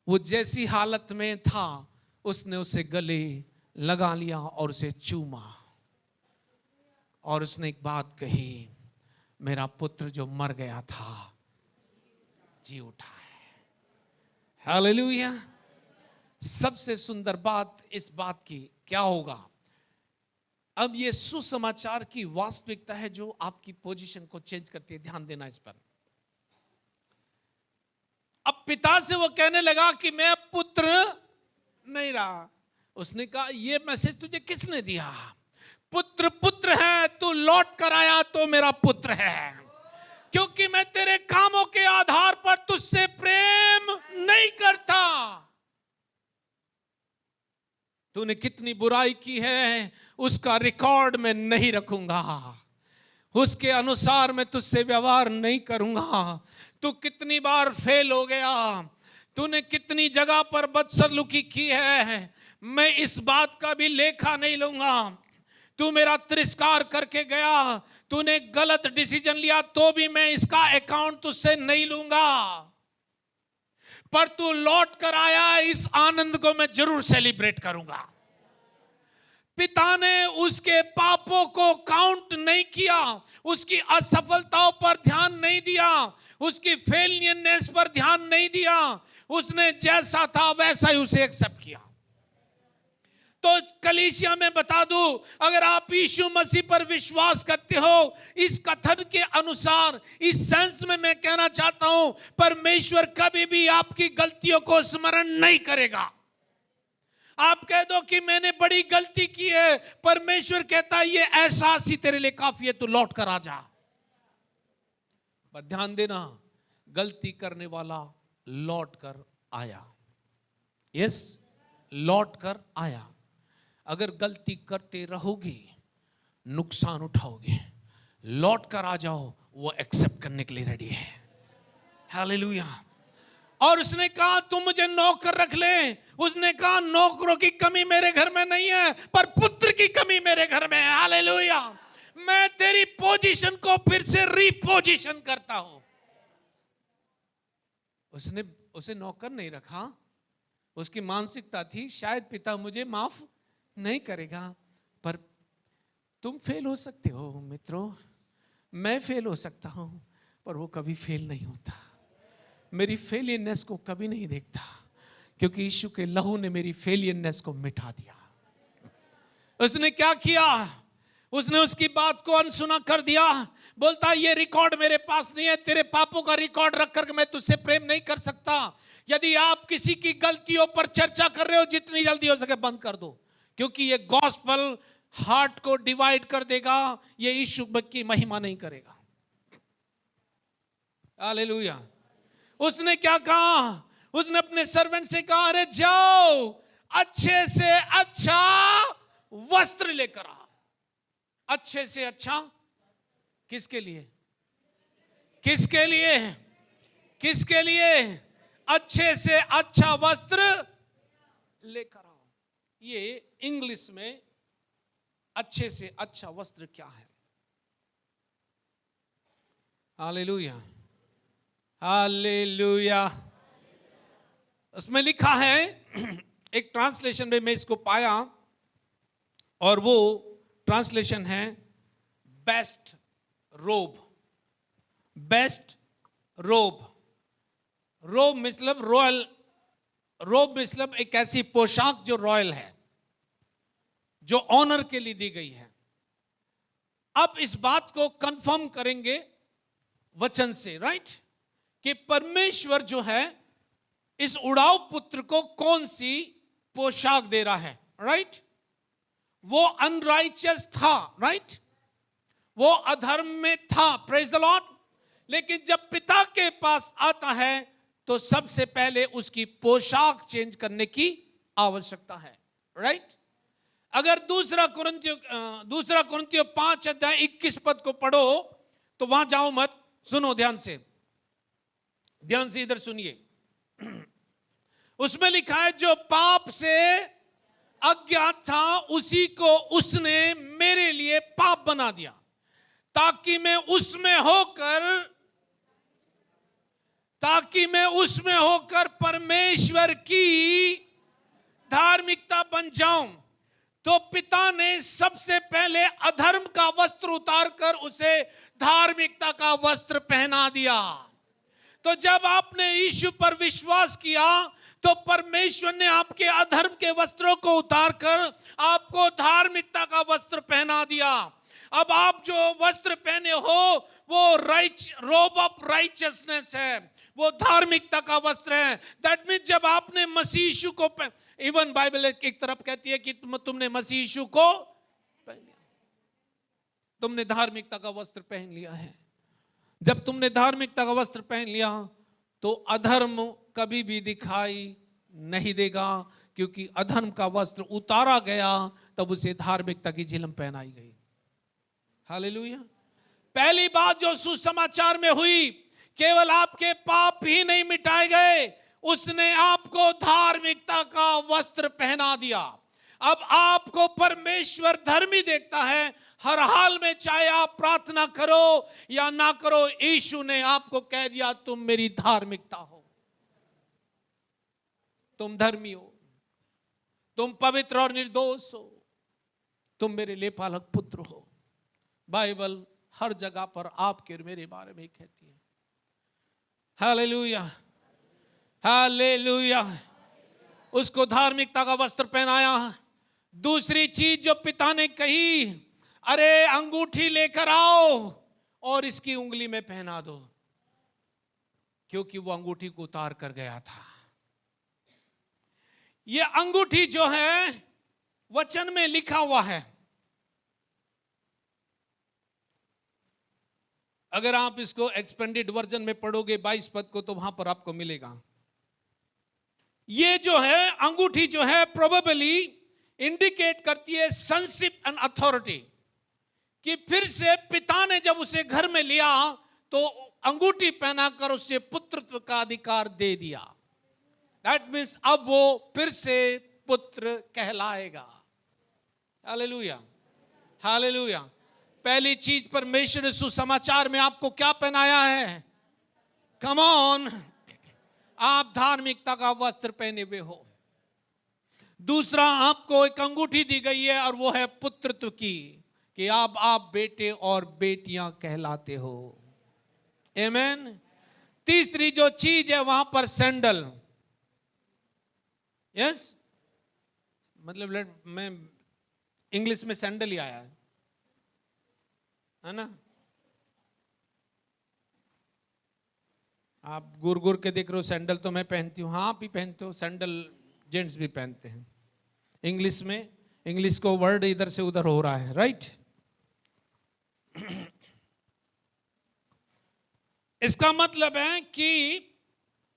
वो जैसी हालत में था उसने उसे गले लगा लिया और उसे चूमा, और उसने एक बात कही, मेरा पुत्र जो मर गया था जी उठा है। हालेलुया। सबसे सुंदर बात इस बात की क्या होगा? अब ये सुसमाचार की वास्तविकता है जो आपकी पोजीशन को चेंज करती है। ध्यान देना इस पर। अब पिता से वो कहने लगा कि मैं अब पुत्र नहीं रहा। उसने कहा ये मैसेज तुझे किसने दिया? पुत्र पुत्र है, तू लौट कर आया तो मेरा पुत्र है, क्योंकि मैं तेरे कामों के आधार पर तुझसे प्रेम नहीं करता। तूने कितनी बुराई की है उसका रिकॉर्ड मैं नहीं रखूंगा, उसके अनुसार मैं तुझसे व्यवहार नहीं करूंगा। तू कितनी बार फेल हो गया, तूने कितनी जगह पर बदसलूकी की है, मैं इस बात का भी लेखा नहीं लूंगा। तू मेरा तिरस्कार करके गया, तूने गलत डिसीजन लिया, तो भी मैं इसका अकाउंट तुझसे नहीं लूंगा। पर तू लौट कर आया, इस आनंद को मैं जरूर सेलिब्रेट करूंगा। पिता ने उसके पापों को काउंट नहीं किया, उसकी असफलताओं पर ध्यान नहीं दिया, उसकी फेलियरनेस पर ध्यान नहीं दिया। उसने जैसा था वैसा ही उसे एक्सेप्ट किया। तो कलीसिया में बता दूं, अगर आप यीशु मसीह पर विश्वास करते हो, इस कथन के अनुसार, इस सेंस में मैं कहना चाहता हूं, परमेश्वर कभी भी आपकी गलतियों को स्मरण नहीं करेगा। आप कह दो कि मैंने बड़ी गलती की है, परमेश्वर कहता है ये एहसास ही तेरे लिए काफी है, तू लौट कर आ जा। पर ध्यान देना, गलती करने वाला लौट कर आया। यस, लौट कर आया। अगर गलती करते रहोगी, नुकसान उठाओगे, लौट कर आ जाओ, वो एक्सेप्ट करने के लिए रेडी है। हालेलुया। और उसने कहा तुम मुझे नौकर रख ले। उसने कहा नौकरों की कमी मेरे घर में नहीं है, पर पुत्र की कमी मेरे घर में है। हालेलुया। मैं तेरी पोजीशन को फिर से रीपोजीशन करता हूं। उसने उसे नौकर नहीं रखा। उसकी मानसिकता थी शायद पिता मुझे माफ नहीं करेगा। पर तुम फेल हो सकते हो मित्रों, मैं फेल हो सकता हूं, पर वो कभी फेल नहीं होता। मेरी फेलियरनेस को कभी नहीं देखता, क्योंकि यीशु के लहू ने मेरी फेलियरनेस को मिटा दिया। उसने क्या किया? उसने उसकी बात को अनसुना कर दिया। बोलता ये रिकॉर्ड मेरे पास नहीं है, तेरे पापों का रिकॉर्ड रखकर मैं तुझसे प्रेम नहीं कर सकता। यदि आप किसी की गलतियों पर चर्चा कर रहे हो, जितनी जल्दी हो सके बंद कर दो, क्योंकि ये गॉस्पल हार्ट को डिवाइड कर देगा, ये यीशु की महिमा नहीं करेगा। हालेलुया। उसने क्या कहा? उसने अपने सर्वेंट से कहा अरे जाओ अच्छे से अच्छा वस्त्र लेकर आ। अच्छे से अच्छा किसके लिए? किसके लिए? किसके लिए? अच्छे से अच्छा वस्त्र लेकर आओ। ये इंग्लिश में अच्छे से अच्छा वस्त्र क्या है? Hallelujah, hallelujah. उसमें लिखा है, एक ट्रांसलेशन में मैं इसको पाया, और वो ट्रांसलेशन है बेस्ट रोब। बेस्ट रोब। रोब मतलब रॉयल। रोब मतलब एक ऐसी पोशाक जो रॉयल है, जो ऑनर के लिए दी गई है। अब इस बात को कंफर्म करेंगे वचन से, राइट, कि परमेश्वर जो है इस उड़ाऊ पुत्र को कौन सी पोशाक दे रहा है, राइट? वो अनराइचियस था, राइट? वो अधर्म में था, प्रेज द लॉर्ड। लेकिन जब पिता के पास आता है तो सबसे पहले उसकी पोशाक चेंज करने की आवश्यकता है, राइट? अगर दूसरा कुरिन्थियों 5 अध्याय 21 पद को पढ़ो तो वहां जाओ मत, सुनो ध्यान से इधर सुनिए। उसमें लिखा है, जो पाप से अज्ञात था उसी को उसने मेरे लिए पाप बना दिया, ताकि मैं उसमें होकर परमेश्वर की धार्मिकता बन जाऊं। तो पिता ने सबसे पहले अधर्म का वस्त्र उतारकर उसे धार्मिकता का वस्त्र पहना दिया। तो जब आपने यीशु पर विश्वास किया तो परमेश्वर ने आपके अधर्म के वस्त्रों को उतारकर आपको धार्मिकता का वस्त्र पहना दिया। अब आप जो वस्त्र पहने हो वो रोब ऑफ राइचियसनेस है, वो धार्मिकता का वस्त्र है। दैट मीन्स जब आपने मसीह यीशु को, इवन बाइबल एक तरफ कहती है कि तुमने मसीह यीशु को पहन लिया, तुमने धार्मिकता का वस्त्र पहन लिया है। जब तुमने धार्मिकता का वस्त्र पहन लिया तो अधर्म कभी भी दिखाई नहीं देगा, क्योंकि अधर्म का वस्त्र उतारा गया तब उसे धार्मिकता की झिलम पहनाई गई। हालेलुया। पहली बात जो सुसमाचार में हुई, केवल आपके पाप ही नहीं मिटाए गए, उसने आपको धार्मिकता का वस्त्र पहना दिया। अब आपको परमेश्वर धर्मी देखता है हर हाल में, चाहे आप प्रार्थना करो या ना करो। यीशु ने आपको कह दिया तुम मेरी धार्मिकता हो, तुम धर्मी हो, तुम पवित्र और निर्दोष हो, तुम मेरे लेपालक पुत्र हो। बाइबल हर जगह पर आपके और मेरे बारे में कहती है। Hallelujah, hallelujah. उसको धार्मिकता का वस्त्र पहनाया। दूसरी चीज जो पिता ने कही, अरे अंगूठी लेकर आओ और इसकी उंगली में पहना दो, क्योंकि वो अंगूठी को उतार कर गया था। ये अंगूठी जो है वचन में लिखा हुआ है। अगर आप इसको एक्सपेंडेड वर्जन में पढ़ोगे 22 पद को तो वहां पर आपको मिलेगा। ये जो है अंगूठी जो है प्रोबेबली इंडिकेट करती है सनशिप एंड अथॉरिटी, कि फिर से पिता ने जब उसे घर में लिया तो अंगूठी पहनाकर उसे पुत्रत्व का अधिकार दे दिया। दैट मीन्स अब वो फिर से पुत्र कहलाएगा। Hallelujah, hallelujah. पहली चीज परमेश्वर ने सुसमाचार में आपको क्या पहनाया है? कम ऑन, आप धार्मिकता का वस्त्र पहने हुए हो। दूसरा, आपको एक अंगूठी दी गई है और वो है पुत्रत्व की, कि आप बेटे और बेटियां कहलाते हो। आमीन। तीसरी जो चीज है वहां पर सैंडल, यस, मतलब मैं इंग्लिश में सैंडल ही आया है ना। आप गुर गुर के देख रहे हो, सैंडल तो मैं पहनती हूं। हाँ, आप भी पहनते हो सैंडल, जेंट्स भी पहनते हैं। इंग्लिश में, इंग्लिश को वर्ड इधर से उधर हो रहा है, राइट। इसका मतलब है कि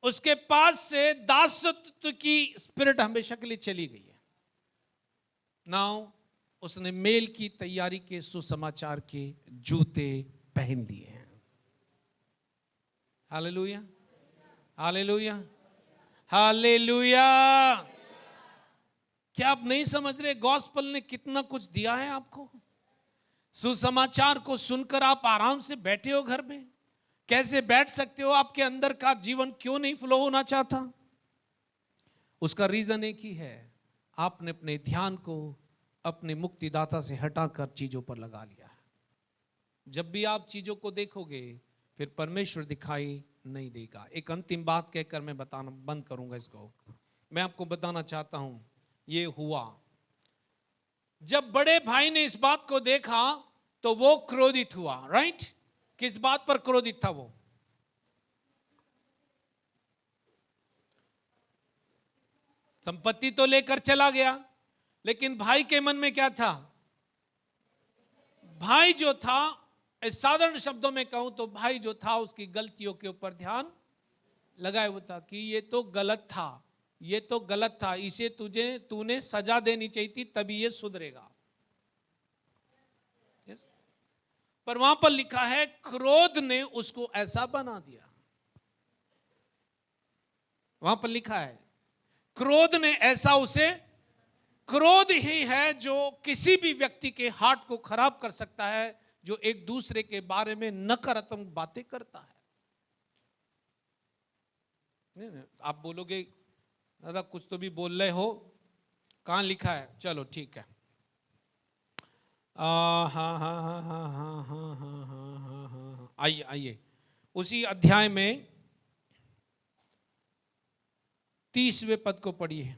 उसके पास से दासत्व की स्पिरिट हमेशा के लिए चली गई है। नाउ उसने मेल की तैयारी के सुसमाचार के जूते पहन लिए हैं। Hallelujah, hallelujah, hallelujah. क्या आप नहीं समझ रहे गॉस्पेल ने कितना कुछ दिया है आपको? सुसमाचार को सुनकर आप आराम से बैठे हो घर में। कैसे बैठ सकते हो? आपके अंदर का जीवन क्यों नहीं फ्लो होना चाहता? उसका रीजन एक ही है, आपने अपने ध्यान को अपने मुक्तिदाता से हटाकर चीजों पर लगा लिया है। जब भी आप चीजों को देखोगे फिर परमेश्वर दिखाई नहीं देगा। एक अंतिम बात कहकर मैं बताना बंद करूंगा इसको। मैं आपको बताना चाहता हूं, ये हुआ जब बड़े भाई ने इस बात को देखा तो वो क्रोधित हुआ, राइट। किस बात पर क्रोधित था वो? संपत्ति तो लेकर चला गया, लेकिन भाई के मन में क्या था? भाई जो था, इस साधारण शब्दों में कहूं तो भाई जो था उसकी गलतियों के ऊपर ध्यान लगाए हुआ था कि ये तो गलत था, ये तो गलत था, इसे तूने सजा देनी चाहिए थी, तभी ये सुधरेगा। yes? पर वहां पर लिखा है क्रोध ने उसको ऐसा बना दिया। वहां पर लिखा है क्रोध ने ऐसा उसे, क्रोध ही है जो किसी भी व्यक्ति के हार्ट को खराब कर सकता है, जो एक दूसरे के बारे में नकारात्मक बातें करता है। नहीं, आप बोलोगे दादा कुछ तो भी बोल रहे हो, कहां लिखा है? चलो ठीक है, हाँ हाँ हाँ हाँ हाँ हाँ हाँ हाँ हाँ हाँ, आइए आइए, उसी अध्याय में 30वें पद को पढ़िए,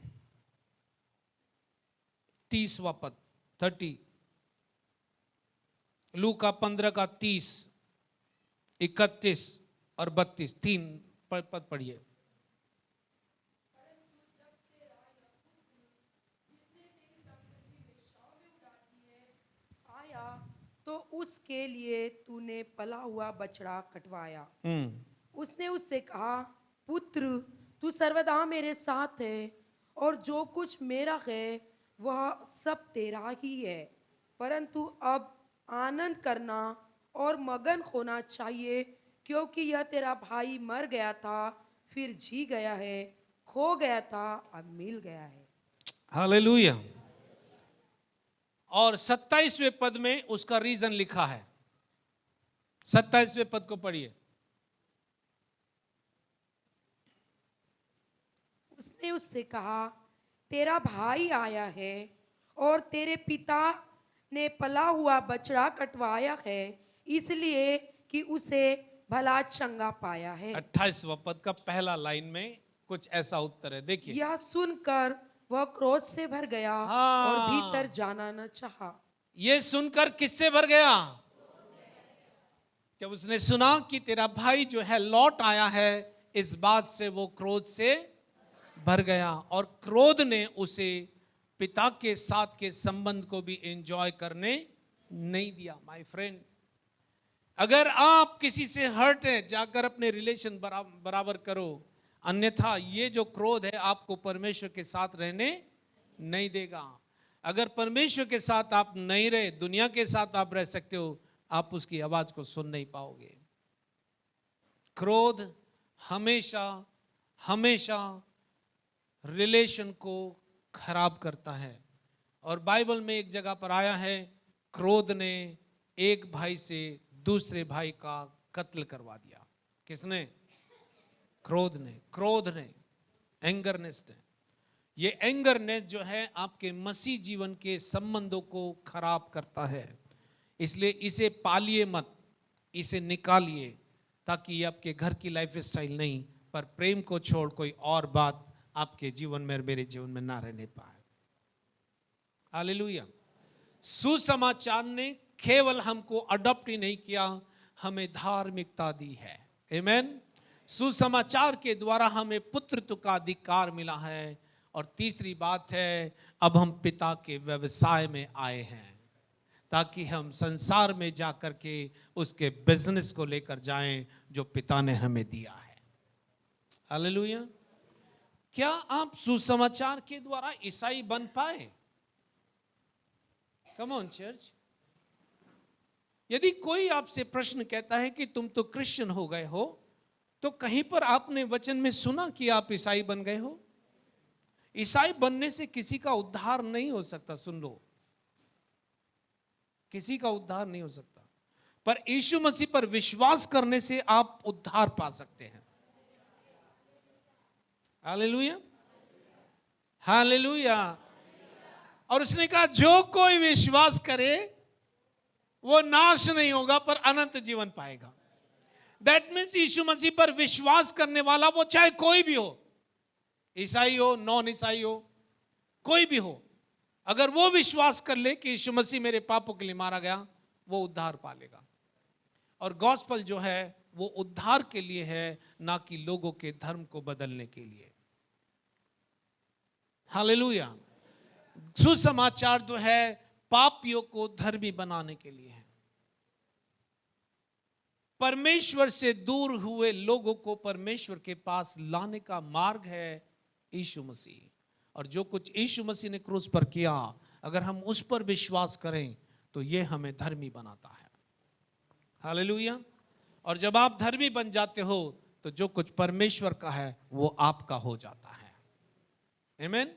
30वां पद, 30, लूका 15 का 30, 31 और 32, 3 पद पढ़िए। आया तो उसके लिए तूने पला हुआ बछड़ा कटवाया। उसने उससे कहा, पुत्र, तू सर्वदा मेरे साथ है और जो कुछ मेरा है वह सब तेरा ही है, परंतु अब आनंद करना और मगन होना चाहिए, क्योंकि यह तेरा भाई मर गया था फिर जी गया है, खो गया था अब मिल गया है। हालेलुया। और 27वें पद में उसका रीजन लिखा है, 27वें पद को पढ़िए। उसने उससे कहा, तेरा भाई आया है और तेरे पिता ने पला हुआ बछड़ा कटवाया है, इसलिए कि उसे भला चंगा पाया है। 28वां पद का पहला लाइन में कुछ ऐसा उत्तर है, देखिए। यह सुनकर वह क्रोध से भर गया हाँ। और भीतर जाना न चाहा। ये सुनकर किससे भर गया? जब उसने सुना कि तेरा भाई जो है लौट आया है, इस बात से वो क्रोध से भर गया, और क्रोध ने उसे पिता के साथ के संबंध को भी एंजॉय करने नहीं दिया। माय फ्रेंड, अगर आप किसी से हर्ट हैं, जाकर अपने रिलेशन बराबर करो, अन्यथा ये जो क्रोध है आपको परमेश्वर के साथ रहने नहीं देगा। अगर परमेश्वर के साथ आप नहीं रहे, दुनिया के साथ आप रह सकते हो, आप उसकी आवाज को सुन नहीं पाओगे। क्रोध हमेशा हमेशा रिलेशन को खराब करता है, और बाइबल में एक जगह पर आया है, क्रोध ने एक भाई से दूसरे भाई का कत्ल करवा दिया। किसने? क्रोध ने। क्रोध ने, एंगरनेस ने। ये एंगरनेस जो है आपके मसीह जीवन के संबंधों को खराब करता है, इसलिए इसे पालिए मत, इसे निकालिए, ताकि ये आपके घर की लाइफ स्टाइल नहीं, पर प्रेम को छोड़ कोई और बात आपके जीवन में, मेरे जीवन में ना रहने पाए। हालेलुया। सुसमाचार ने केवल हमको अडॉप्ट ही नहीं किया, हमें धार्मिकता दी है। आमेन। सुसमाचार के द्वारा हमें पुत्रत्व का अधिकार मिला है, और तीसरी बात है, अब हम पिता के व्यवसाय में आए हैं, ताकि हम संसार में जाकर के उसके बिजनेस को लेकर जाएं जो पिता ने हमें दिया है। हालेलुया। क्या आप सुसमाचार के द्वारा ईसाई बन पाए? Come on church. यदि कोई आपसे प्रश्न कहता है कि तुम तो क्रिश्चियन हो गए हो, तो कहीं पर आपने वचन में सुना कि आप ईसाई बन गए हो? ईसाई बनने से किसी का उद्धार नहीं हो सकता। सुन लो, किसी का उद्धार नहीं हो सकता, पर यीशु मसीह पर विश्वास करने से आप उद्धार पा सकते हैं। Hallelujah, hallelujah. और उसने कहा जो कोई विश्वास करे वो नाश नहीं होगा पर अनंत जीवन पाएगा। दैट मीन्स यीशु मसीह पर विश्वास करने वाला, वो चाहे कोई भी हो, ईसाई हो, नॉन ईसाई हो, कोई भी हो, अगर वो विश्वास कर ले कि यीशु मसीह मेरे पापों के लिए मारा गया, वो उद्धार पा लेगा। और गॉस्पल जो है वो उद्धार के लिए है, ना कि लोगों के धर्म को बदलने के लिए। हालेलुया। सुसमाचार जो है पापियों को धर्मी बनाने के लिए है। परमेश्वर से दूर हुए लोगों को परमेश्वर के पास लाने का मार्ग है यीशु मसीह। और जो कुछ यीशु मसीह ने क्रूस पर किया, अगर हम उस पर विश्वास करें तो यह हमें धर्मी बनाता है। हालेलुया। और जब आप धर्मी बन जाते हो तो जो कुछ परमेश्वर का है वो आपका हो जाता है। आमीन।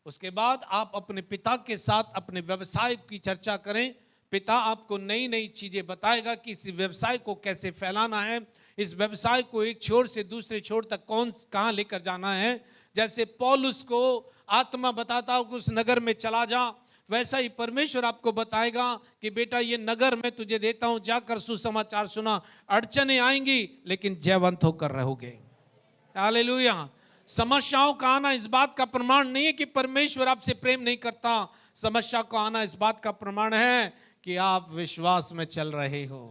उसके बाद आप अपने पिता के साथ अपने व्यवसाय की चर्चा करें। पिता आपको नई नई चीजें बताएगा कि इस व्यवसाय को कैसे फैलाना है, इस व्यवसाय को एक छोर से दूसरे छोर तक कहां लेकर जाना है। जैसे पौलुस को आत्मा बताता हो कि उस नगर में चला जा, वैसा ही परमेश्वर आपको बताएगा कि बेटा ये नगर मैं तुझे देता हूं, जाकर सुसमाचार सुना। अड़चने आएंगी लेकिन जयवंत होकर रहोगे। हालेलुया। समस्याओं का आना इस बात का प्रमाण नहीं है कि परमेश्वर आपसे प्रेम नहीं करता। समस्या को आना इस बात का प्रमाण है कि आप विश्वास में चल रहे हो।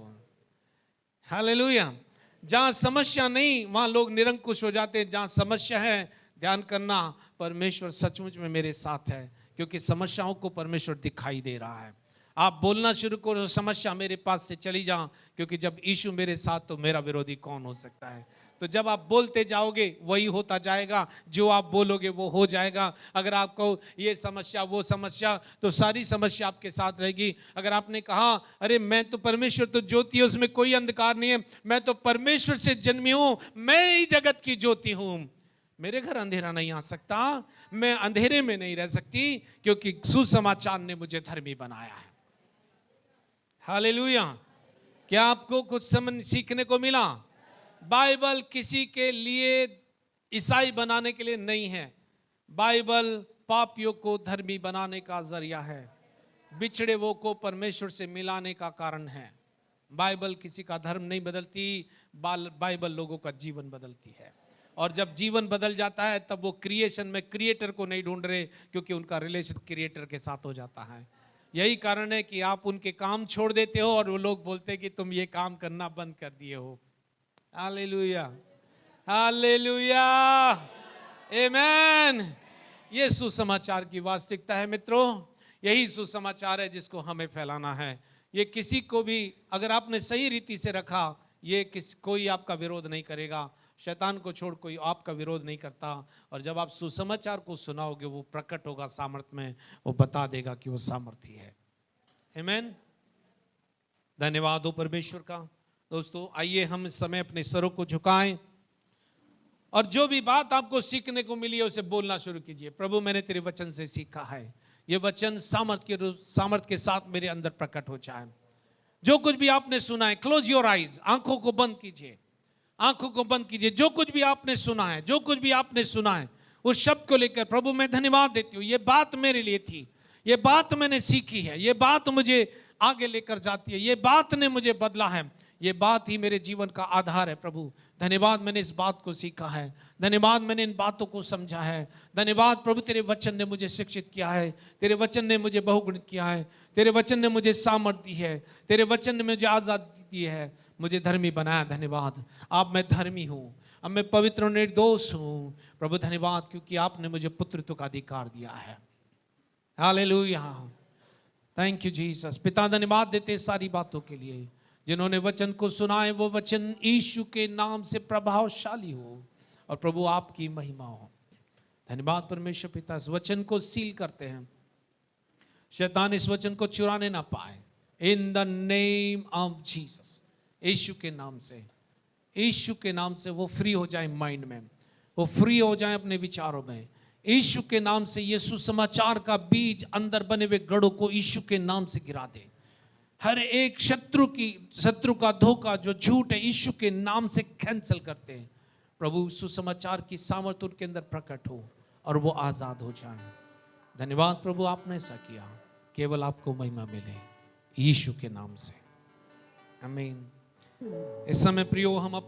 हालेलुया। जहां समस्या नहीं वहां लोग निरंकुश हो जाते हैं। जहां समस्या है ध्यान करना, परमेश्वर सचमुच में मेरे साथ है, क्योंकि समस्याओं को परमेश्वर दिखाई दे रहा है। आप बोलना शुरू करो, समस्या मेरे पास से चली जा, क्योंकि जब यीशु मेरे साथ तो मेरा विरोधी कौन हो सकता है। तो जब आप बोलते जाओगे वही होता जाएगा, जो आप बोलोगे वो हो जाएगा। अगर आपको ये समस्या वो समस्या, तो सारी समस्या आपके साथ रहेगी। अगर आपने कहा अरे मैं तो परमेश्वर तो ज्योति है, उसमें कोई अंधकार नहीं है, मैं तो परमेश्वर से जन्मी हूं, मैं ही जगत की ज्योति हूं, मेरे घर अंधेरा नहीं आ सकता, मैं अंधेरे में नहीं रह सकती, क्योंकि सुसमाचार ने मुझे धर्मी बनाया है। हालेलुया। क्या आपको कुछ समझ सीखने को मिला? बाइबल किसी के लिए ईसाई बनाने के लिए नहीं है। बाइबल पापियों को धर्मी बनाने का जरिया है, बिछड़े वो को परमेश्वर से मिलाने का कारण है। बाइबल किसी का धर्म नहीं बदलती, बाइबल लोगों का जीवन बदलती है। और जब जीवन बदल जाता है तब वो क्रिएशन में क्रिएटर को नहीं ढूंढ रहे, क्योंकि उनका रिलेशन क्रिएटर के साथ हो जाता है। यही कारण है कि आप उनके काम छोड़ देते हो और वो लोग बोलते हैं कि तुम ये काम करना बंद कर दिए हो। हालेलुया, हालेलुया, आमेन। ये सुसमाचार की वास्तविकता है मित्रों। यही सुसमाचार है जिसको हमें फैलाना है। ये किसी को भी अगर आपने सही रीति से रखा, ये कोई आपका विरोध नहीं करेगा। शैतान को छोड़ कोई आपका विरोध नहीं करता। और जब आप सुसमाचार को सुनाओगे वो प्रकट होगा सामर्थ्य में, वो बता देगा कि वो सामर्थ्य है। आमेन। धन्यवाद हो परमेश्वर का। दोस्तों आइए हम इस समय अपने सरों को झुकाएं और जो भी बात आपको सीखने को मिली है उसे बोलना शुरू कीजिए। प्रभु मैंने तेरे वचन से सीखा है, ये वचन सामर्थ के साथ मेरे अंदर प्रकट हो जाए। जो कुछ भी आपने सुना है, क्लोज योर आइज, आंखों को बंद कीजिए, आंखों को बंद कीजिए। जो कुछ भी आपने सुना है, जो कुछ भी आपने सुना है, उस शब्द को लेकर प्रभु मैं धन्यवाद देती हूँ। ये बात मेरे लिए थी, ये बात मैंने सीखी है, ये बात मुझे आगे लेकर जाती है, ये बात ने मुझे बदला है, ये बात ही मेरे जीवन का आधार है। प्रभु धन्यवाद मैंने इस बात को सीखा है, धन्यवाद मैंने इन बातों को समझा है। धन्यवाद प्रभु तेरे वचन ने मुझे शिक्षित किया है, तेरे वचन ने मुझे बहुगुणित किया है, तेरे वचन ने मुझे सामर्थ्य दी है, तेरे वचन ने मुझे आजादी दी है, मुझे धर्मी बनाया। धन्यवाद। अब मैं धर्मी हूँ, अब मैं पवित्र और निर्दोष हूँ। प्रभु धन्यवाद क्योंकि आपने मुझे पुत्रत्व का अधिकार दिया है। Hallelujah, thank you Jesus. पिता धन्यवाद देते सारी बातों के लिए। जिन्होंने वचन को सुना है वो वचन यीशु के नाम से प्रभावशाली हो और प्रभु आपकी महिमा हो। धन्यवाद परमेश्वर पिता। इस वचन को सील करते हैं, शैतान इस वचन को चुराने ना पाए। In the name of Jesus, यीशु के नाम से, यीशु के नाम से वो फ्री हो जाए माइंड में, वो फ्री हो जाए अपने विचारों में। यीशु के नाम से ये सुसमाचार का बीज अंदर बने हुए गढ़ों को यीशु के नाम से गिरा दे। हर एक शत्रु का धोखा जो झूठ है यीशु के नाम से कैंसिल करते हैं। प्रभु सुसमाचार की सामर्थ्य उनके अंदर प्रकट हो और वो आजाद हो जाए। धन्यवाद प्रभु आपने ऐसा किया। केवल आपको महिमा मिले यीशु के नाम से, आमीन। इस समय प्रियो हम